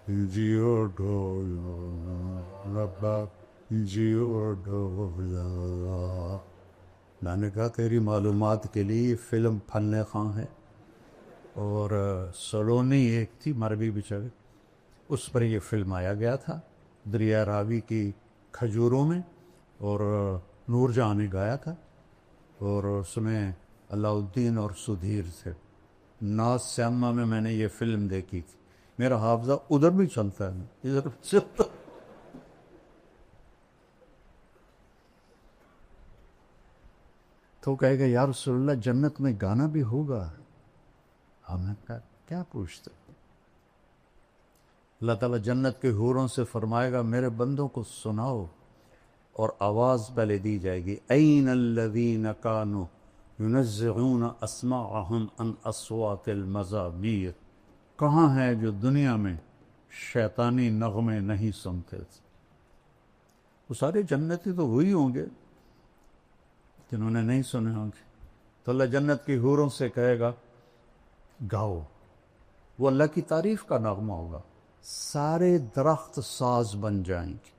جیو ڈھولا ربا جیو ڈھولا. میں نے کہا تیری معلومات کے لیے فلم پھلنے خاں ہے، اور سلونی ایک تھی مر بھی بیچارے، اس پر یہ فلم آیا گیا تھا. دریا راوی کی کھجوروں میں، اور نور جہاں نے گایا تھا، اور اس میں علاء الدین اور سدھیر تھے۔ ناز سیما میں نے یہ فلم دیکھی تھی، میرا حافظہ ادھر بھی چلتا ہے، ادھر چلتا۔ تو کہے گا یا رسول اللہ جنت میں گانا بھی ہوگا؟ ہم نے کہا کیا پوچھتے؟ اللہ تعالیٰ جنت کے حوروں سے فرمائے گا میرے بندوں کو سناؤ، اور آواز پہلے دی جائے گی، این الذین کانوا ینزعون اسماعہم عن اصوات المزامیر، کہاں ہے جو دنیا میں شیطانی نغمے نہیں سنتے تھے؟ وہ سارے جنتی تو وہی ہوں گے جنہوں نے نہیں سنے ہوں گے۔ تو اللہ جنت کی حوروں سے کہے گا گاؤ، وہ اللہ کی تعریف کا نغمہ ہوگا، سارے درخت ساز بن جائیں گے،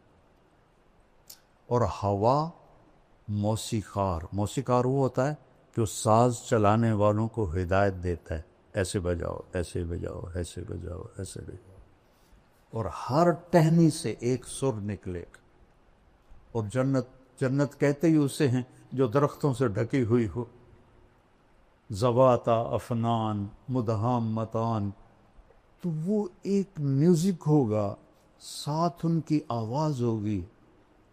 اور ہوا موسیقار، موسیقار وہ ہوتا ہے جو ساز چلانے والوں کو ہدایت دیتا ہے، ایسے بجاؤ، ایسے بجاؤ، ایسے بجاؤ، ایسے بجاؤ، اور ہر ٹہنی سے ایک سر نکلے گا۔ اور جنت کہتے ہی اسے ہیں جو درختوں سے ڈھکی ہوئی ہو، ذواتا افنان مدہامتان، تو وہ ایک میوزک ہوگا، ساتھ ان کی آواز ہوگی،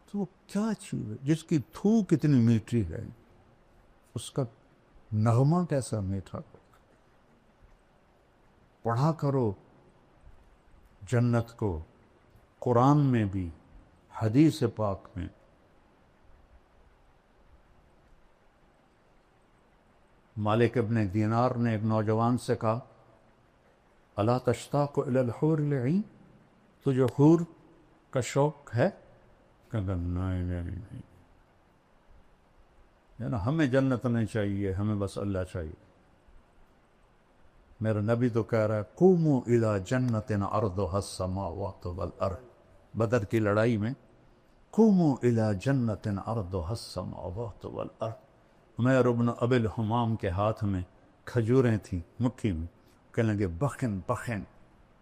تو وہ کیا چیز ہے جس کی تھوک اتنی میٹھی ہے، اس کا نغمہ کیسا میٹھا ہوگا۔ پڑھا کرو جنت کو، قرآن میں بھی، حدیث پاک میں۔ مالک ابن دینار نے ایک نوجوان سے کہا الا تشتاق الی الحور العین، تجھے حور کا شوق ہے؟ کہا نہیں، نا ہمیں جنت نہیں چاہیے، ہمیں بس اللہ چاہیے۔ میرا نبی تو کہہ رہا ہے قوموا الی جنت عرضها السماوات والارض، بدر کی لڑائی میں قوموا الی جنت عرضها السماوات والارض، عمیر بن ابی الحمام کے ہاتھ میں کھجوریں تھیں مٹھی میں، کہنے لگے بخن بخن،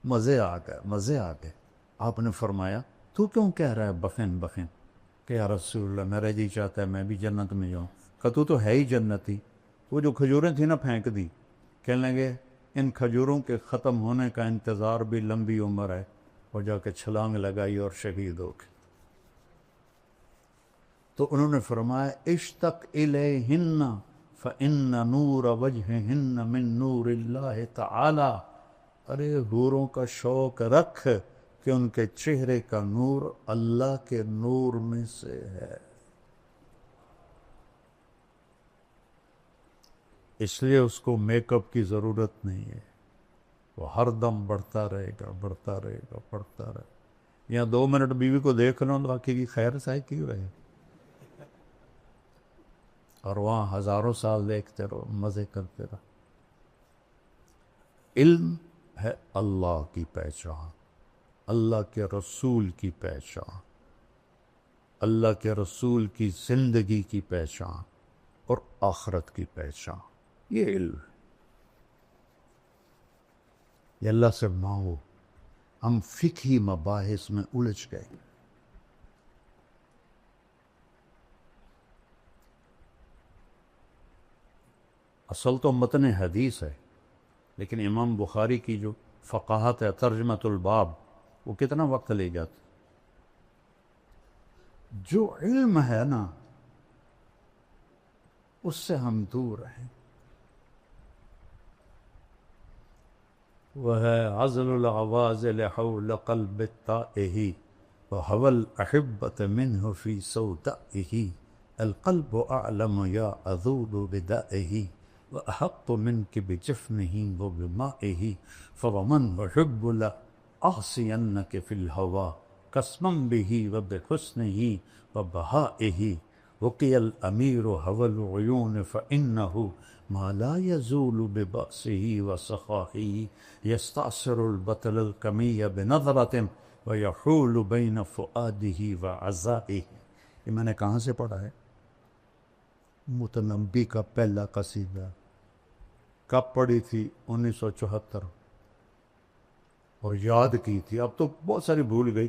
مزے آ گئے مزے آ گئے۔ آپ نے فرمایا تو کیوں کہہ رہا ہے بخن بخن؟ کہ یا رسول اللہ میرا جی چاہتا ہے میں بھی جنت میں جاؤں۔ کہ تو ہے ہی جنتی۔ وہ جو کھجوریں تھیں نا پھینک دی، کہنے لگے ان کھجوروں کے ختم ہونے کا انتظار بھی لمبی عمر ہے، اور جا کے چھلانگ لگائی اور شہید ہو گئے۔ تو انہوں نے فرمایا اشتق الیہن فإن نور وجہہن من نور اللہ تعالی، ارے حوروں کا شوق رکھ کہ ان کے چہرے کا نور اللہ کے نور میں سے ہے، اس لیے اس کو میک اپ کی ضرورت نہیں ہے، وہ ہر دم بڑھتا رہے گا بڑھتا رہے گا بڑھتا رہے گا۔ یہاں 2 منٹ بیوی کو دیکھ لو تو باقی کی خیر سائے کی رہے، اور وہاں ہزاروں سال دیکھتے رہو، مزے کرتے رہو۔ علم ہے اللہ کی پہچان، اللہ کے رسول کی پہچان، اللہ کے رسول کی زندگی کی پہچان اور آخرت کی پہچان، یہ علم ہے۔ یہ اللہ سے مانگو۔ ہم فقہی مباحث میں الجھ گئے، اصل تو متن حدیث ہے، لیکن امام بخاری کی جو فقاہت ہے، ترجمۃ الباب، وہ کتنا وقت لے جاتا۔ جو علم ہے نا اس سے ہم دور ہیں، وہ ہے عزل العوازل حول قلب التائہ وهوى الأحبة منه في سودائه، القلب أعلم يا أذول بدائه وأحط منك بجفنه وبمائه، فومن أحب لأعصينك في الهوى قسما به وبحسنه وبهائه، وقي الأمير هوى العيون فإنه ما لا يزول ببأسه وسخائه، يستعصر البطل الكمي بنظرة ويحول بين فؤاده وعزائه۔ یہ میں نے کہاں سے پڑھا ہے؟ متنبی کا پہلا قصیدہ، کب پڑھی تھی؟ 1974، اور یاد کی تھی، اب تو بہت ساری بھول گئی،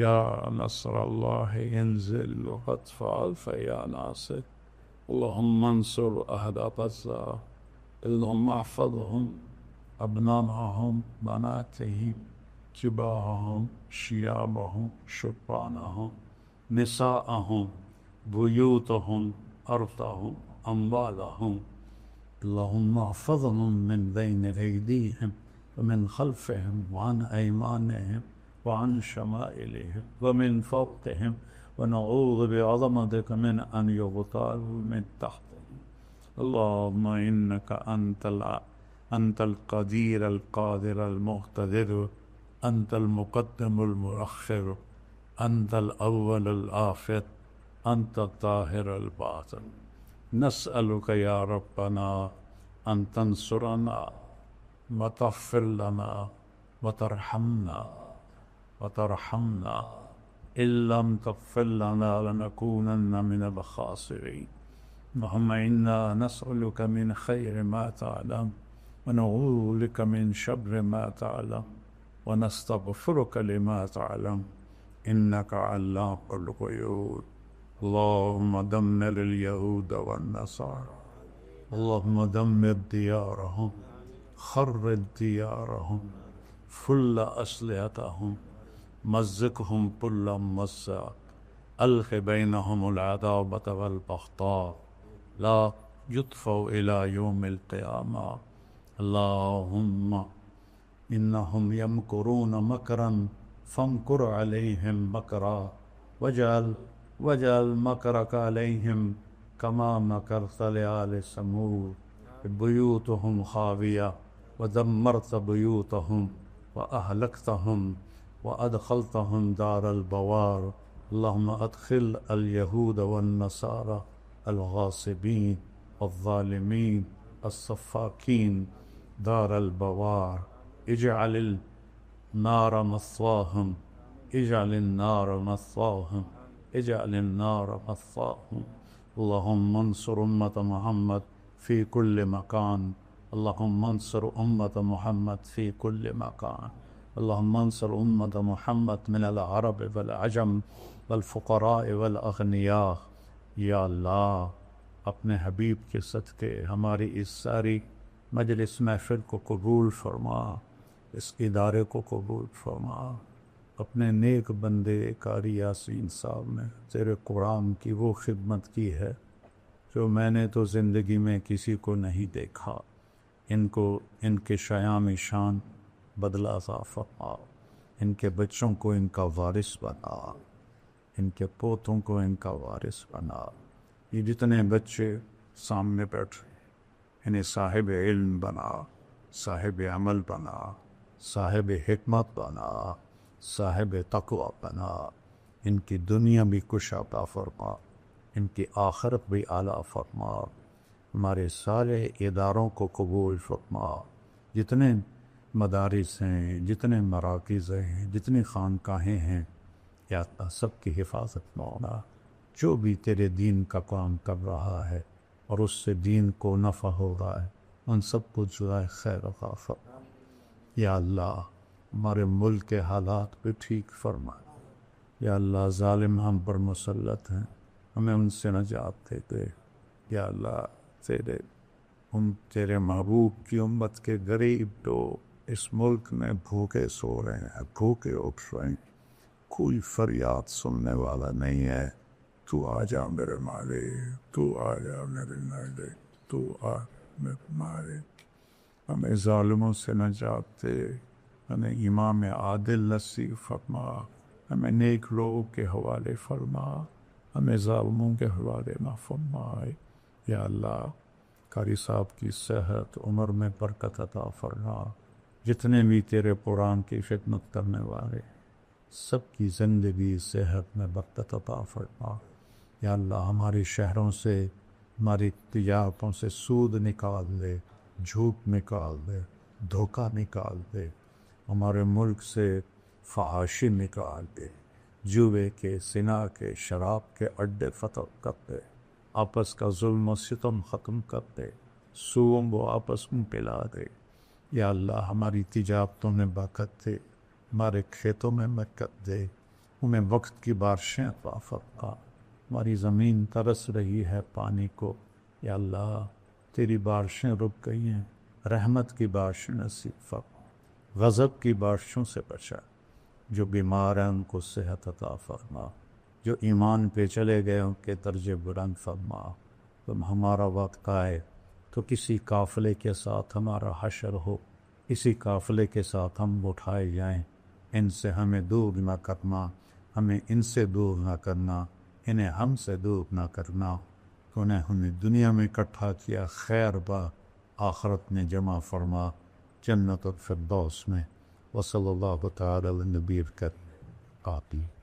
يا نصر الله ينزل وقد فعل فيا ناصر. اللهم انصر أهل غزة، اللهم احفظهم، أبنائهم، بناتهم، جباههم، شيابهم، شبانهم، نساءهم، بيوتهم، أرضهم، أموالهم. اللهم احفظهم من بين أيديهم ومن خلفهم وعن أيمانهم وعن شمائلهم ومن فوقهم، ونعوذ بعظمتك من أن يغتالوا من تحتهم. اللهم إنك أنت القدير القادر المقتدر، أنت المقدم المؤخر، أنت الأول الآخر، أنت الظاهر الباطن. نسألك يا ربنا أن تنصرنا وتغفر لنا وترحمنا. إن لم تغفر لنا لنكونن من الخاسرين. اللهم إنا نسألك من خير ما تعلم ونعوذ بك من شر ما تعلم ونستغفرك لما تعلم إنك علام الغيوب. اللهم دمر اليهود والنصارى، اللهم دمر ديارهم، خرب ديارهم، فل أسلحتهم، مزقهم كل ممزق، ألق بينهم العداوة والبغضاء، لا يطفئوا إلى يوم القيامة. اللهم إنهم يمكرون مكرا فامكر عليهم مكرا، واجعل مكرك عليهم كما مكرت لآل ثمود. بيوتهم خاوية ودمرت بيوتهم وأهلكتهم وأدخلتهم دار البوار. اللهم أدخل اليهود والنصارى الغاصبين الظالمين الصفاكين دار البوار. اجعل النار مثواهم، اجعل النار مثواهم، اجعل النار مثواهم. اللهم انصر أمة محمد في كل مكان، اللهم انصر أمة محمد في كل مكان. اللهم انصر أمة محمد من العرب والعجم والفقراء والأغنياء. یا اللہ اپنے حبیب کے صدقے ہماری اس ساری مجلس محفل کو قبول فرما، اس ادارے کو قبول فرما. اپنے نیک بندے قاری یاسین صاحب نے تیرے قرآن کی وہ خدمت کی ہے جو میں نے تو زندگی میں کسی کو نہیں دیکھا. ان کے شیام شان بدلہ عطا فرما، ان کے بچوں کو ان کا وارث بنا، ان کے پوتوں کو ان کا وارث بنا. یہ جتنے بچے سامنے بیٹھے انہیں صاحب علم بنا، صاحب عمل بنا، صاحب حکمت بنا، صاحب تقوی بنا. ان کی دنیا بھی کش عطا فرما، ان کی آخرت بھی اعلیٰ فرما. ہمارے سارے اداروں کو قبول فرما. جتنے مدارس ہیں، جتنے مراکز ہیں، جتنی خانقاہیں ہیں، یا اللہ سب کی حفاظت مولا. جو بھی تیرے دین کا کام کر رہا ہے اور اس سے دین کو نفع ہو رہا ہے، ان سب کو جزائے خیر عطا فرما. یا اللہ ہمارے ملک کے حالات بھی ٹھیک فرما. یا اللہ ظالم ہم پر مسلط ہیں، ہمیں ان سے نجات دے دے. یا اللہ تیرے محبوب کی امت کے غریب لوگ اس ملک میں بھوکے سو رہے ہیں، بھوکے اٹھ رہے ہیں، کوئی فریاد سننے والا نہیں ہے. تو آ جا میرے مالک، تو آ جا میرے مالک، تو آ میرے مالک. ہمیں ظالموں سے نجات دے، ہمیں امام عادل نصیب فرما، ہمیں نیک لوگوں کے حوالے فرما، ہمیں ظالموں کے حوالے نہ فرمائے. یا اللہ قاری صاحب کی صحت عمر میں برکت عطا فرما. جتنے بھی تیرے قرآن کی خدمت کرنے والے سب کی زندگی صحت میں برکت عطا فرما. یا اللہ ہمارے شہروں سے، ہماری تجارتوں سے سود نکال دے، جھوٹ نکال دے، دھوکہ نکال دے. ہمارے ملک سے فحاشی نکال دے، جوے کے، زنا کے، شراب کے اڈے فتح کر دے. آپس کا ظلم و ستم ختم کر دے، سوم وہ آپس میں پلا دے. یا اللہ ہماری تجارتوں میں برکت دے، ہمارے کھیتوں میں برکت دے، ہمیں وقت کی بارشیں عطا فرما. ہماری زمین ترس رہی ہے پانی کو، یا اللہ تیری بارشیں رک گئی ہیں، رحمت کی بارشیں نصیب فرما، غضب کی بارشوں سے بچا. جو بیمار ہیں ان کو صحت عطا فرما، جو ایمان پہ چلے گئے ان کے درجے بلند فرما. تم ہمارا وقت آئے تو کسی قافلے کے ساتھ ہمارا حشر ہو، اسی قافلے کے ساتھ ہم اٹھائے جائیں. ان سے ہمیں دور نہ کرنا، ہمیں ان سے دور نہ کرنا، انہیں ہم سے دور نہ کرنا. انہیں ہمیں دنیا میں اکٹھا کیا، خیر با آخرت میں جمع فرما جنت الفردوس میں. وصلی اللہ تعالی علی نبی الکریم.